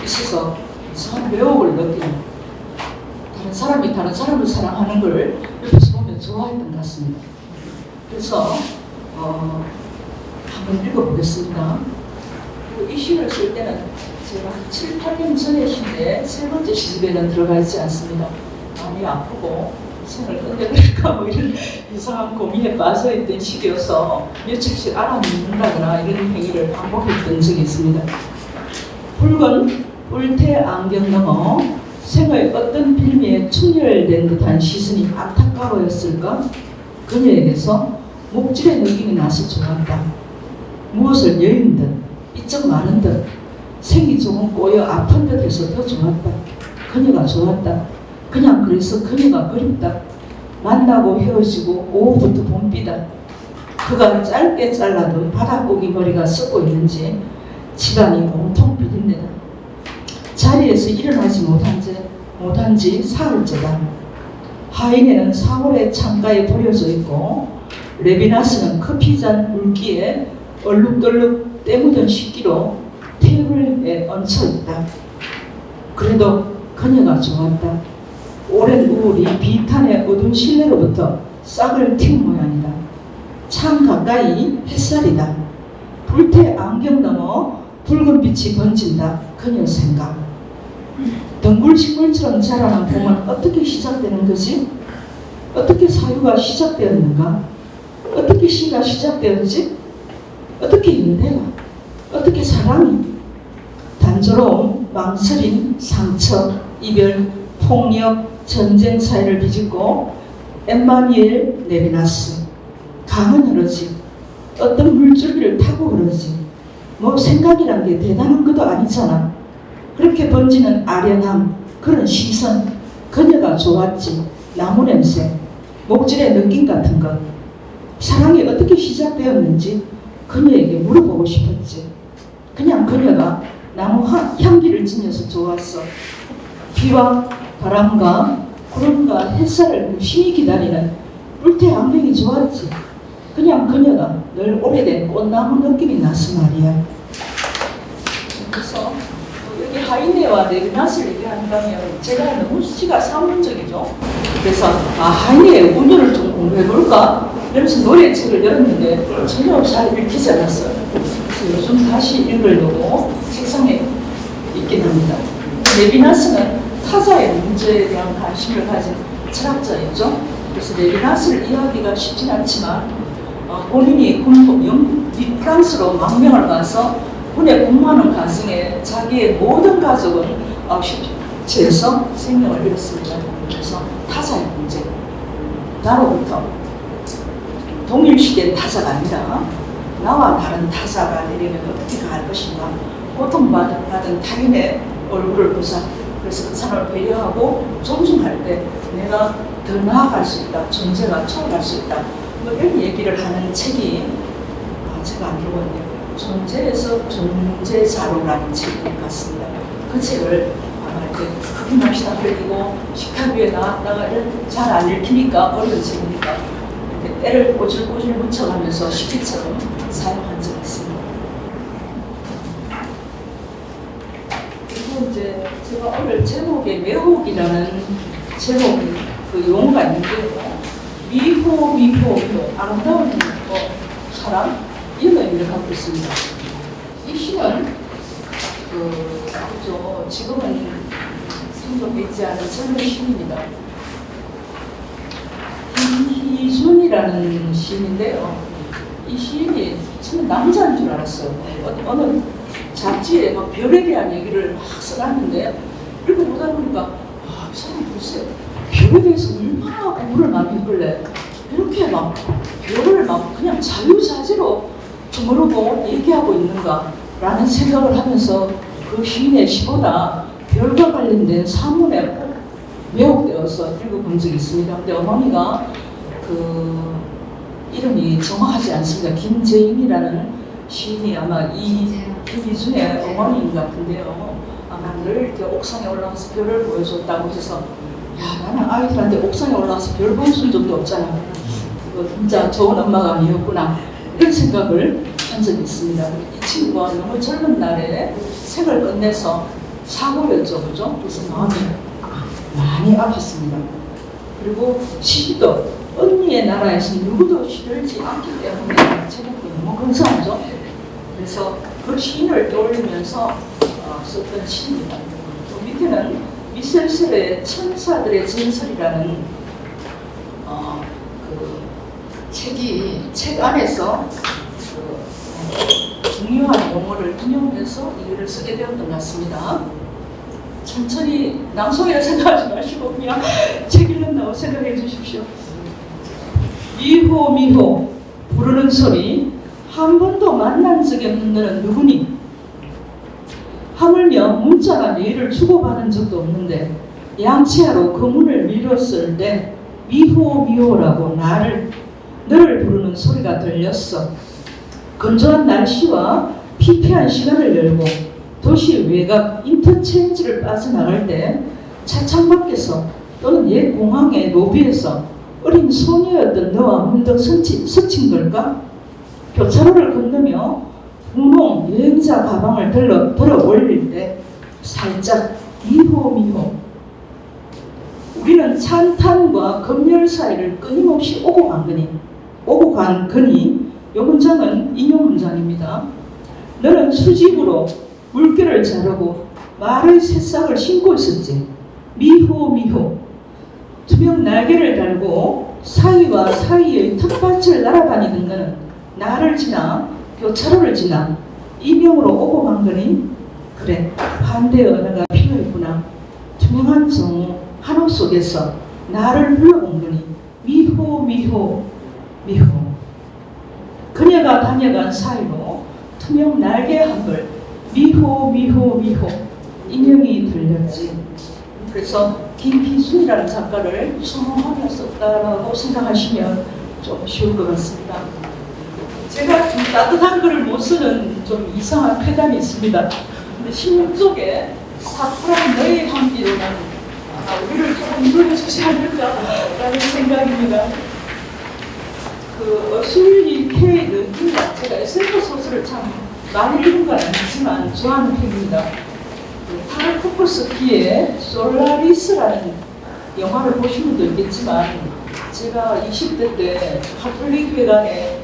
있어서 이상한 매혹을 느끼는, 다른 사람이 다른 사람을 사랑하는 걸 옆에서 보면 좋아했던 것 같습니다. 그래서 한번 읽어보겠습니다. 이 시를 쓸 때는 제가 7, 8년 전의 시인데 세 번째 시집에는 들어가 있지 않습니다. 마음이 아프고 생을 끝내버릴까 뭐 이런 이상한 고민에 빠져있던 시기여서 며칠씩 알아먹는다거나 이런 행위를 반복했던 적이 있습니다. 붉은 뿔테 안경 넘어 생의 어떤 빌미에 충혈된 듯한 시선이 안타까워였을까? 그녀에게서 목질의 느낌이 나서 좋았다. 무엇을 여인 듯, 삐쩍 마른 듯, 색이 조금 꼬여 아픈 듯 해서 더 좋았다. 그녀가 좋았다. 그냥 그래서 그녀가 그립다. 만나고 헤어지고 오후부터 봄비다. 그가 짧게 잘라둔 바닥고기 머리가 썩고 있는지 집안이 온통 비린내다. 자리에서 일어나지 못한 지 사흘째다. 하인에는 4월에 창가에 버려져 있고 레비나스는 커피잔 물기에 얼룩덜룩 때묻은 식기로 테이블에 얹혀 있다. 그래도 그녀가 좋았다. 오랜 우울이 비탄의 어두운 실내로부터 싹을 틔운 모양이다. 창 가까이 햇살이다. 불태 안경 넘어 붉은 빛이 번진다. 그녀 생각. 덩굴식물처럼 자라난 봄은 어떻게 시작되는 거지? 어떻게 사유가 시작되었는가? 어떻게 시가 시작되었지? 어떻게 연대가? 어떻게 사랑이? 단조로움, 망설임, 상처, 이별, 폭력, 전쟁 사이를 비집고 엠마니엘 레비나스. 강은 흐르지. 어떤 물줄기를 타고 흐르지. 뭐 생각이란 게 대단한 것도 아니잖아. 그렇게 번지는 아련함, 그런 시선, 그녀가 좋았지. 나무 냄새, 목질의 느낌 같은 것. 사랑이 어떻게 시작되었는지 그녀에게 물어보고 싶었지. 그냥 그녀가 나무 향기를 지녀서 좋았어. 비와 바람과 구름과 햇살을 무심히 기다리는 뿔테 안경이 좋았지. 그냥 그녀가 늘 오래된 꽃나무 느낌이 나서 말이야. 그래서 여기 하이네와 레비나스를 얘기한다면 제가 너무 시가 사문적이죠. 그래서 하이네의 운율을 좀 공부해볼까? 이러면서 노래책을 열었는데 전혀 잘 읽히지 않았어요. 그래서 요즘 다시 읽으려고 책상에 있긴 합니다. 레비나스는 타자의 문제에 대한 관심을 가진 철학자였죠. 그래서 레비나스를 이해하기가 쉽진 않지만 본인이 프랑스로 망명을 가서 군에 근무하는 가정에 자기의 모든 가족은 아우슈비츠에서 생명을 잃었습니다. 그래서 타자의 문제, 나로부터 동일시된 타자가 아니라 나와 다른 타자가 내리면 어떻게 갈 것인가, 고통받은 타인의 얼굴을 보자. 그래서 그 사람을 배려하고 존중할 때 내가 더 나아갈 수 있다, 존재가 초월할 수 있다, 뭐 이런 얘기를 하는 책이 제가 안 읽었는데 존재에서 존재자로라는 책 같습니다. 그 책을 아마 이제 크게 맛이 다 흘리고 식탁 위에 나갔다가 잘 안 읽히니까 어려운 책이니까 때를 꼬질꼬질 묻혀가면서 식기처럼 사용한 적이 있습니다. 그리고 이제 제가 오늘 제목에 매혹이라는 제목 그 용어가 있는데요. 미호, 아름다운 사람, 이런 의미를 갖고 있습니다. 이 시는 그죠, 지금은 생존되지 않은 젊은 시인입니다. 김희준이라는 시인인데요. 이 시인이 저는 남자인 줄 알았어요. 어느 잡지에 막 별에 대한 얘기를 막 써놨는데 읽어보다 보니까 이 사람 글쎄 별에 대해서 얼마나 공부를 많이 했길래 이렇게 막 별을 막 그냥 자유자재로 주무르고 얘기하고 있는가라는 생각을 하면서 그 시인의 시보다 별과 관련된 사문에 꼭 매혹되어서 읽어본 적이 있습니다. 근데 어머니가 그 이름이 정확하지 않습니다. 김재인이라는 시인이 아마 이 김희준의 어머니인 것 같은데요. 아마 늘 이렇게 옥상에 올라가서 별을 보여줬다고 해서 야, 나는 아이들한테 옥상에 올라가서 별 보여준 적도 없잖아. 이거 진짜 좋은 엄마가 아니었구나. 이런 생각을 한 적이 있습니다. 이 친구가 너무 젊은 날에 생을 끝내서 사고였죠, 그죠? 그래서 마음이 많이 아팠습니다. 그리고 시도 언니의 나라에서 누구도 시들지 않기 때문에 제목도 너무 근사하죠. 그래서 그 시인을 떠올리면서 썼던 시입니다. 또 밑에는 미셀셀의 천사들의 전설이라는 책 안에서 중요한 용어를 인용해서 이 글을 쓰게 되었던 것 같습니다. 천천히 낭송이라 생각하지 마시고 그냥 책 읽는다고 생각해 주십시오. 미호 미호 부르는 소리, 한 번도 만난 적이 없는 너는 누구니? 하물며 문자나 메일을 주고받은 적도 없는데 양치하러 그 문을 밀었을 때 미호 미호라고 너를 부르는 소리가 들렸어. 건조한 날씨와 피폐한 시간을 열고 도시 외곽 인터체인지를 빠져나갈 때 차창 밖에서 또는 옛 공항의 로비에서 어린 소녀였던 너와 문득 스친 걸까? 교차로를 건너며 분홍 여행자 가방을 들어 올릴 때 살짝 미호미호. 우리는 찬탄과 검열 사이를 끊임없이 오고 간 거니 이 문장은 인용 문장입니다. 너는 수직으로 물결을 자르고 말의 새싹을 심고 있었지. 미호미호. 투명 날개를 달고 사이와 사이의 텃밭을 날아다니는 너는 나를 지나 교차로를 지나 이명으로 오고 간 거니? 그래, 반대의 언어가 필요했구나. 투명한 정오 한옥 속에서 나를 불러온 거니? 미호. 그녀가 다녀간 사이로 투명 날개 한 벌, 미호 인형이 들렸지. 그래서 김희순이라는 작가를 수능하며 썼다라고 생각하시면 좀 쉬울 것 같습니다. 제가 좀 따뜻한 글을 못 쓰는 좀 이상한 쾌감이 있습니다. 근데 16쪽에 사쿠라 너의 향기로는 우리를 조금 이끌어주지 않을까라는 생각입니다. 어슐리 K 르기가 제가 SF 소설을 참 많이 읽은 건 아니지만 좋아하는 편입니다. 타르코프스키의 솔라리스라는 영화를 보신 분도 있겠지만 제가 20대 때 카톨릭 회관에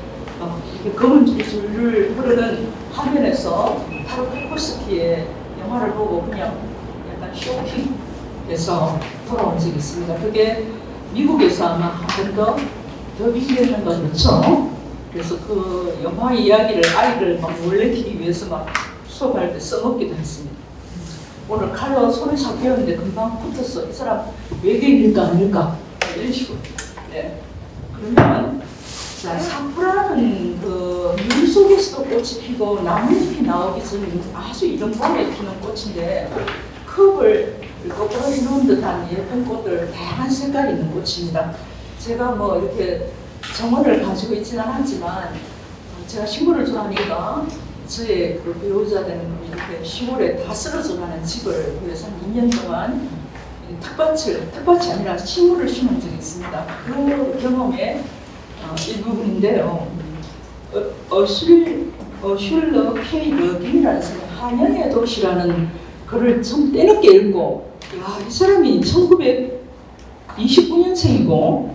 검은 줄을 흐르는 화면에서 타르코프스키의 영화를 보고 그냥 약간 쇼킹해서 돌아온 적이 있습니다. 그게 미국에서 아마 한 번 더 비교했는 건 그렇죠. 그래서 그 영화 이야기를 아이를 막 놀래키기 위해서 막 수업할 때 써먹기도 했습니다. 오늘 칼로 손에 잡혔는데 금방 붙었어. 이 사람 외계인일까 아닐까? 이런 식으로. 네. 그러면 자, 사쿠라는 물 속에서도 꽃이 피고 나뭇잎이 나오기 전에 아주 이런 봄에 피는 꽃인데 컵을 거꾸로 해놓은 듯한 예쁜 꽃들 다양한 색깔이 있는 꽃입니다. 제가 뭐 이렇게 정원을 가지고 있지는 않지만 제가 식물을 좋아하니까 저의 그 배우자들은 이렇게 시골에 다 쓰러져 가는 집을 위해서 한 2년 동안 텃밭이 아니라 식물을 심은 적이 있습니다. 그 경험의 일부분인데요. 어슐러 K 르긴이라는 사람이 한영의 도시라는 글을 좀 때늦게 읽고 이 사람이 1929년생이고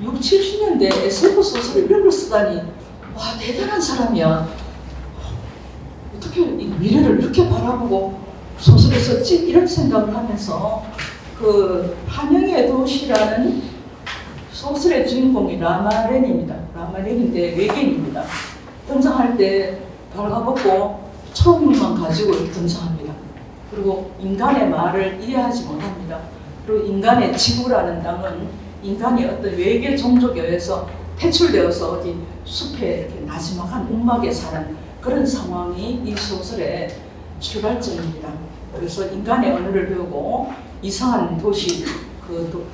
6, 70년대 SF 소설을 이런 걸 쓰다니 와 대단한 사람이야. 어떻게 이 미래를 이렇게 바라보고 소설을 썼지? 이런 생각을 하면서 그 한영의 도시라는 소설의 주인공이 라마렌입니다. 라마렌인데 외계인입니다. 등장할 때 발가벗고 초음만 가지고 등장합니다. 그리고 인간의 말을 이해하지 못합니다. 그리고 인간의 지구라는 땅은 인간이 어떤 외계 종족에 의해서 퇴출되어서 어디 숲에 이렇게 나지막한 움막에 사는 그런 상황이 이 소설의 출발점입니다. 그래서 인간의 언어를 배우고 이상한 도시, 그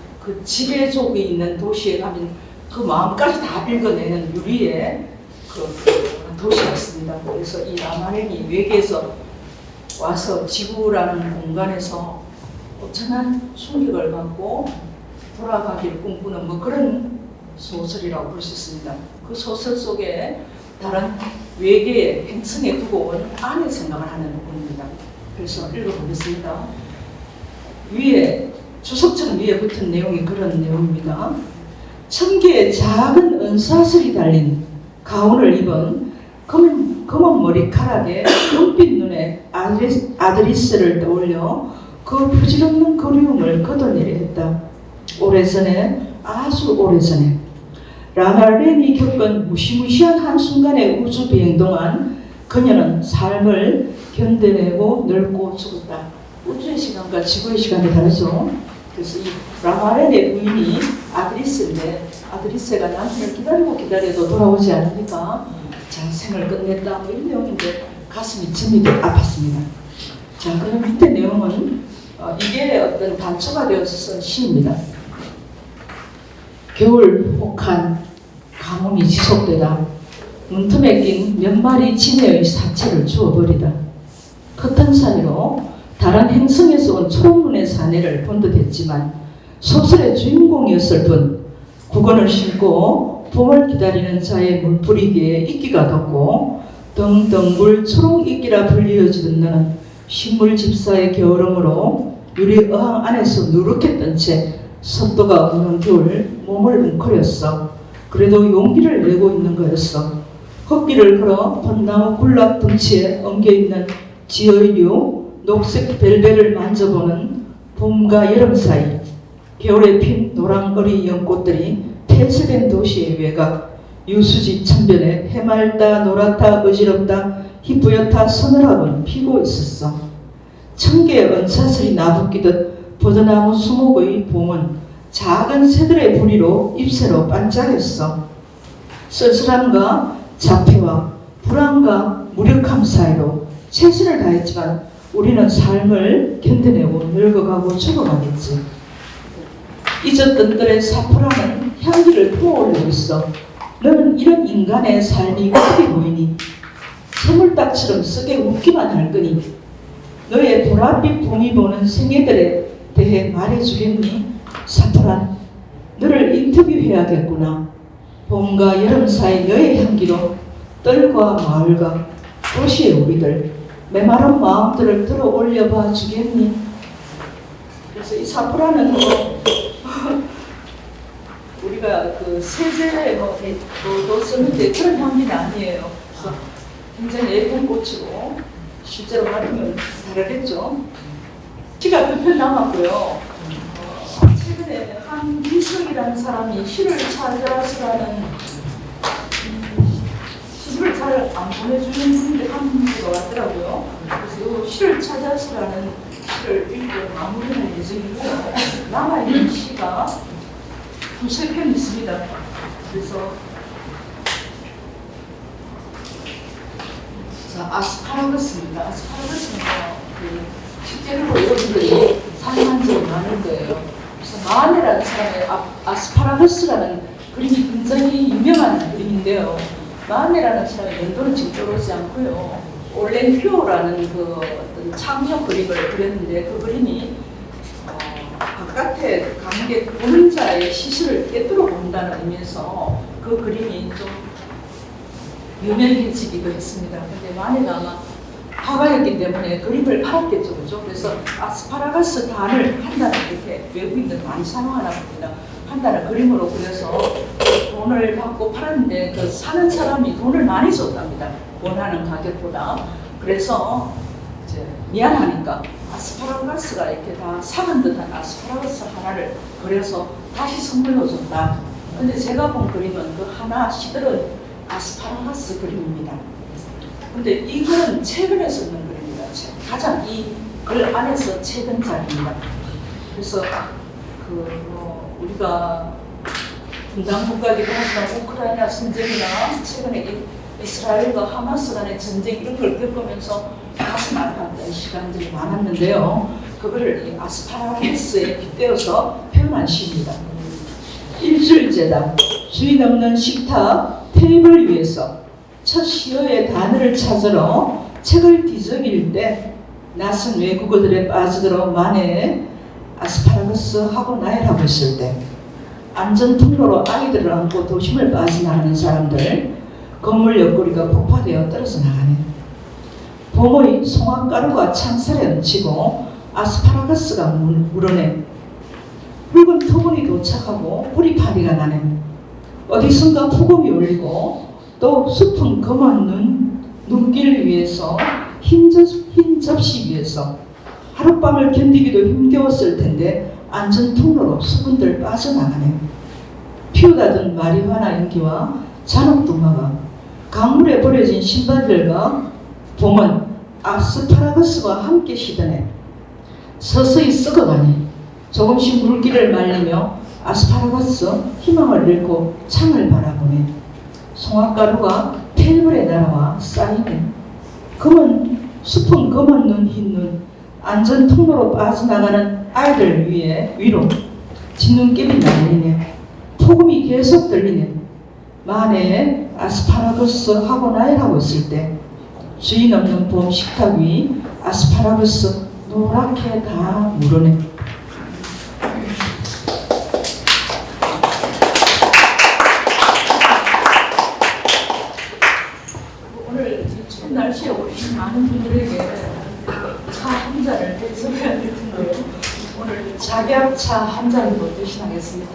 지배족이 있는 도시에 가면 그 마음까지 다 읽어내는 유리의 그 도시였습니다. 그래서 이 라마렌이 외계에서 와서 지구라는 공간에서 엄청난 충격을 받고 돌아가기를 꿈꾸는 뭐 그런 소설이라고 볼 수 있습니다. 그 소설 속에 다른 외계의 행성에 두고 온 안의 생각을 하는 부분입니다. 그래서 읽어보겠습니다. 위에 주석처럼 위에 붙은 내용이 그런 내용입니다. 1000개의 작은 은사슬이 달린 가운을 입은 검은 머리카락에 눈빛 눈에 아드리스를 떠올려 그 부질없는 그리움을 걷어내려 했다. 오래전에 아주 오래전에 라말렌이 겪은 무시무시한 한순간의 우주 비행 동안 그녀는 삶을 견뎌내고 늙고 죽었다. 우주의 시간과 지구의 시간이 다르죠. 그래서 이 라말렌의 부인이 아드리스인데 아드리스가 남편을 기다리고 기다려도 돌아오지 않으니까 장생을 끝냈다 뭐 이런 내용인데 가슴이 찢미게 아팠습니다. 자, 그럼 밑에 내용은 이게 어떤 단초가 되어서 쓴 시입니다. 겨울 혹한 가뭄이 지속되다 문틈에 낀 몇 마리 지네의 사체를 주워버리다 커튼 사이로 다른 행성에서 온 초록눈의 사내를 본 듯했지만 소설의 주인공이었을 뿐 국원을 신고 봄을 기다리는 자의 물뿌리기에 이끼가 돋고 덩덩굴 초록이끼라 불리어지던 너는 식물 집사의 겨울음으로 유리 어항 안에서 누렇게 뜬 채 습도가 없는 겨울 몸을 웅크렸어. 그래도 용기를 내고 있는 거였어. 흙길을 걸어 벚나무 군락 덩치에 엉겨있는 지어유 녹색 벨벳을 만져보는 봄과 여름 사이 겨울에 핀 노랑어리 연꽃들이 폐쇄된 도시의 외곽 유수지 천변에 해맑다 노랗다 어지럽다 희뿌옇다 서늘하곤 피고 있었어. 천개의 은사슬이 나붓기듯 버드나무 수목의 봄은 작은 새들의 부리로 잎새로 반짝였어. 쓸쓸함과 자폐와 불안과 무력함 사이로 최선을 다했지만 우리는 삶을 견뎌내고 늙어가고 죽어가겠지. 잊었던 들의 사포라는 향기를 부어올리고 있어. 너는 이런 인간의 삶이 크게 보이니 새물딱처럼 쓰게 웃기만 할 거니 너의 보랏빛 봄이 보는 생애들에 대해 말해주겠니? 사포란, 너를 인터뷰해야겠구나. 봄과 여름 사이 너의 향기로 뜰과 마을과 도시의 우리들 메마른 마음들을 들어 올려봐 주겠니? 그래서 이 사포라는 우리가 그 세제에 뭐 쓰는데 그런 향기는 아니에요. 그래서 굉장히 예쁜 꽃이고 실제로 맡으면 다르겠죠. 시가 몇 편 남았고요. 최근에 한기석이라는 사람이 시를 찾아서라는 시집을 잘 안 보내주는 분인데 한 분이 왔더라고요. 그래서 이 시를 찾아서라는 시를 읽고 마무리할 예정이고요. 남아있는 시가 두세 편 있습니다. 그래서 자, 아스파라거스입니다. 아스파라거스는 실제로 여러분들이 사용한 적이 많을 거예요. 그래서 마네라는 사람의 아스파라거스라는 그림이 굉장히 유명한 그림인데요. 마네라는 사람의 연도는 지금 떠오르지 않고요. 올렌피오라는 그 어떤 창조 그림을 그렸는데 그 그림이 바깥에 관객 보는 자의 시선을 깨뜨려 본다는 의미에서 그 그림이 좀 유명해지기도 했습니다. 근데 마네가 아마 화가였기 때문에 그림을 팔았겠죠, 그죠? 그래서 아스파라거스 단을 한 단을 이렇게 외국인들 많이 사용하나 봅니다. 한 단을 그림으로 그려서 돈을 받고 팔았는데 그 사는 사람이 돈을 많이 줬답니다. 원하는 가격보다. 그래서 이제 미안하니까 아스파라거스가 이렇게 다 상한 듯한 아스파라거스 하나를 그려서 다시 선물로 줬다. 근데 제가 본 그림은 그 하나 시들은 아스파라거스 그림입니다. 근데 이거는 최근에 쓰는 그림입니다. 가장 이 글 안에서 최근 작입니다. 그래서 우리가 분단 국가이기도 하지만 우크라이나 전쟁이나 최근에 이스라엘과 하마스 간의 전쟁 이런 걸 겪으면서 가슴 아팠던 시간들이 많았는데요. 그거를 이 아스파라거스에 빗대어서 표현한 시입니다. 일주일째다. 주인 없는 식탁 테이블 위에서 첫 시어의 단어를 찾으러 책을 뒤적일 때 낯선 외국어들에 빠지들어 만에 아스파라거스 하고 나열하고 있을 때 안전 통로로 아이들을 안고 도심을 빠져나가는 사람들 건물 옆구리가 폭파되어 떨어져 나가네. 봄의 송화가루가 창살에 얹히고 아스파라거스가 물어내. 붉은 토분이 도착하고 뿌리파리가 나네. 어디선가 폭음이 울리고 또 숲은 검은 눈길 위에서 흰 접시 위에서 하룻밤을 견디기도 힘겨웠을 텐데 안전 통로로 수분들 빠져나가네. 피우다던 마리화나 연기와 잔혹동화가 강물에 버려진 신발들과 봄은 아스파라거스와 함께 시드네. 서서히 썩어가니 조금씩 물기를 말리며 아스파라거스 희망을 잃고 창을 바라보네. 송화가루가 테이블에 날아와 쌓이네. 숲은 검은 눈, 흰 눈, 안전 통로로 빠져나가는 아이들 위로 진눈길이 날리네. 폭음이 계속 들리네. 만에 아스파라거스 하고 나열하고 있을 때 주인 없는 봄 식탁 위 아스파라거스 노랗게 다 무르네. 오늘 추운 날씨에 오신 많은 분들에게 차 한 잔을 대접해야 될 텐데요. 오늘 작약차 한 잔으로 대신하겠습니다.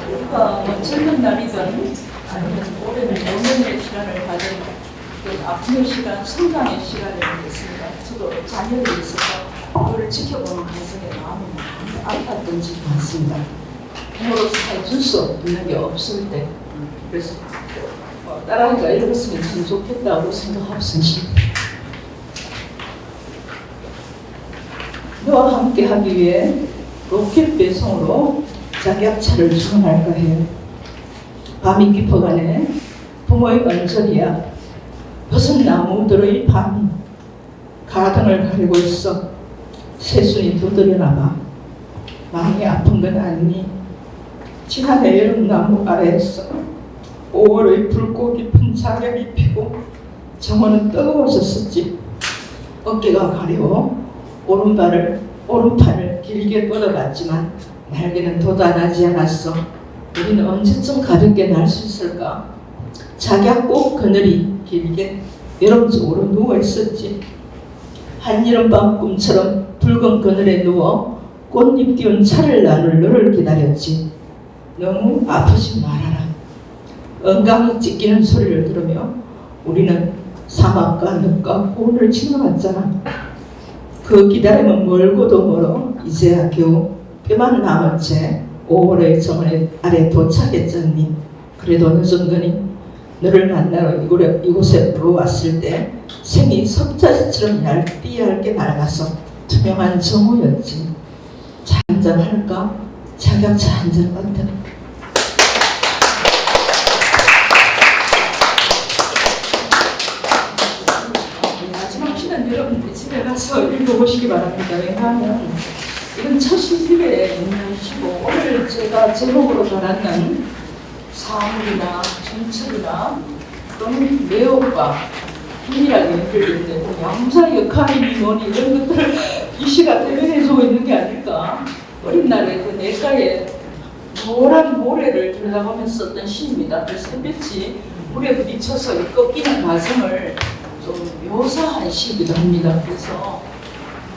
우리가 젊은 날이든 아니면 올해는 노년의 시간을 가진 아픔의 시간, 성장의 시간이 되겠습니다. 저도 자녀들이 있어서 그걸 지켜보는 과정에 마음이 아팠던 적이 많습니다. 부모로서 해줄 수 있는 게 없을 때, 그래서 딸아이가 이랬으면 참 좋겠다고 생각하었습니다. 너와 함께 하기 위해 로켓 배송으로 작약차를 주문할까 해요. 밤이 깊어가네. 부모의 언저리야. 벗은 나무들의 밤이 가등을 가리고 있어. 새순이 두드려나봐. 마음이 아픈 건 아니니 지난해 여름나무 아래에서 5월의 붉고 깊은 자격이 피고 정원은 뜨거워졌었지. 어깨가 가려워 오른팔을 길게 뻗어봤지만 날개는 돋아나지 않았어. 우리는 언제쯤 가볍게 날 수 있을까? 작약꽃 그늘이 길게 여름 쪽으로 누워있었지. 한여름밤 꿈처럼 붉은 그늘에 누워 꽃잎 띄운 차를 나눌 너를 기다렸지. 너무 아프지 말아라. 엉강이 찢기는 소리를 들으며 우리는 사막과 늪과 고원을 지나갔잖아. 그 기다림은 멀고도 멀어 이제야 겨우 뼈만 남은 채 5월의 정원 아래 도착했잖니. 그래도 늦은 거니 너를 만나러 이곳에 왔을 때 생이 석자지처럼 얇게 낡아서 투명한 정오였지. 차 한잔 할까? 작약차 한잔 어때? 마지막 시간 여러분들 집에 가서 읽어보시기 바랍니다. 왜냐하면 이건 첫 시집에 있는 시고 오늘 제가 제목으로 달았는 사물이나 정책이나 또는 매혹과 균이라는 연결되어 있는 양자 역할이 뭐니 이런 것들을 이 시가 대변해주고 있는 게 아닐까. 어린 날에 그 냇가에 노란 모래를 들여다보면서 썼던 시입니다. 그래서 햇빛이 물에 부딪혀서 이 꺾이는 과정을 좀 묘사한 시이기도 합니다. 그래서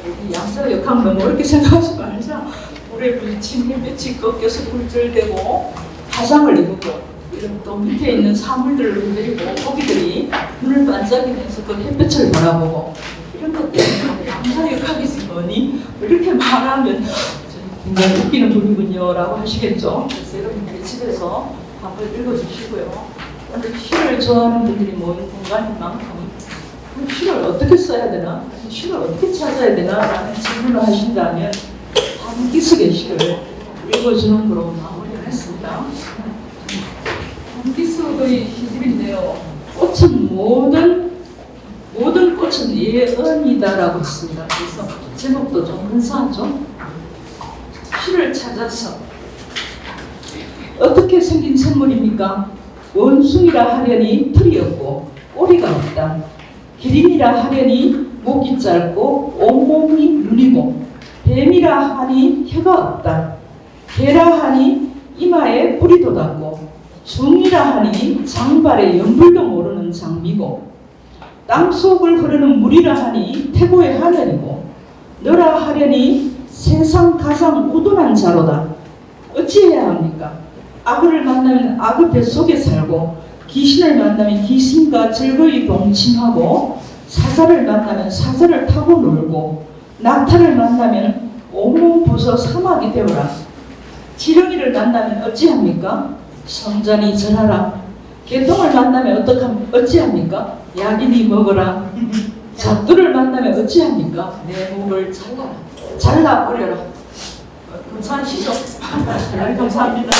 이 양자 역학 너무 어렵게 생각하지 말자. 물에 부딪힌 햇빛이 꺾여서 굴절되고 화상을 입고 이런 또 밑에 있는 사물들을 흔들리고 고기들이 눈을 반짝이면서 그 햇빛을 바라보고 이런 것 때문에 양자 역학이지 뭐니 이렇게 말하면 굉장히 웃기는 분이군요 라고 하시겠죠. 그래서 여러분들이 집에서 한번 읽어주시고요. 오늘 시를 좋아하는 분들이 모인 공간인 만큼 시를 어떻게 써야 되나? 시를 어떻게 찾아야 되나? 라는 질문을 하신다면 한기숙의 시를 읽어주는 거로 마무리를 했습니다. 한기숙의 시집인데요. 꽃은 모든 꽃은 예언이다라고 했습니다. 그래서 제목도 좀 근사하죠? 시를 찾아서 어떻게 생긴 선물입니까? 원숭이라 하려니 털이 없고 꼬리가 없다. 기린이라 하려니 목이 짧고 온몸이 눈이고 뱀이라 하니 혀가 없다. 개라 하니 이마에 뿌리도 닿고 중이라 하니 장발에 연불도 모르는 장미고 땅속을 흐르는 물이라 하니 태고의 하늘이고 너라 하려니 세상 가장 우둔한 자로다. 어찌해야 합니까? 악을 만나면 악의 뱃속에 살고 귀신을 만나면 귀신과 즐거이 동침하고 사자를 만나면 사자를 타고 놀고 낙타를 만나면 온몸 부서 사막이 되어라. 지렁이를 만나면 어찌합니까? 성전이 절하라. 개통을 만나면 어찌합니까? 야긴이 먹어라. 잣두를 만나면 어찌합니까? 내 목을 잘라버려라. 감사하시죠? 감사합니다.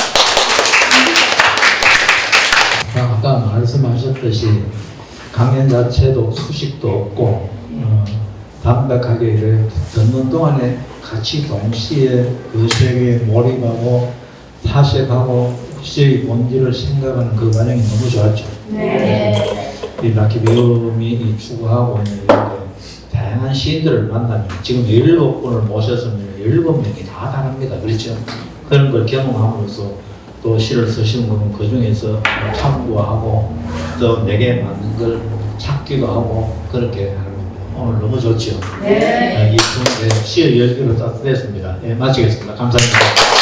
아까 말씀하셨듯이 강연 자체도 수식도 없고 담백하게 이렇게 듣는 동안에 같이 동시에 그 세계에 몰입하고 사색하고 시의 본질을 생각하는 그 과정이 너무 좋았죠. 네. 이 라키 배움이 추구하고 있는 이렇게 다양한 시인들을 만나면 지금 17분을 모셨으면 17명이 다 다릅니다. 그렇죠? 그런 걸 경험함으로써 또 시를 쓰시는 분은 그 중에서 참고하고 또 내게 맞는 걸 찾기도 하고 그렇게 하는 겁니다. 오늘 너무 좋죠? 네. 이 시의 열기로 따뜻했습니다. 예, 마치겠습니다. 감사합니다.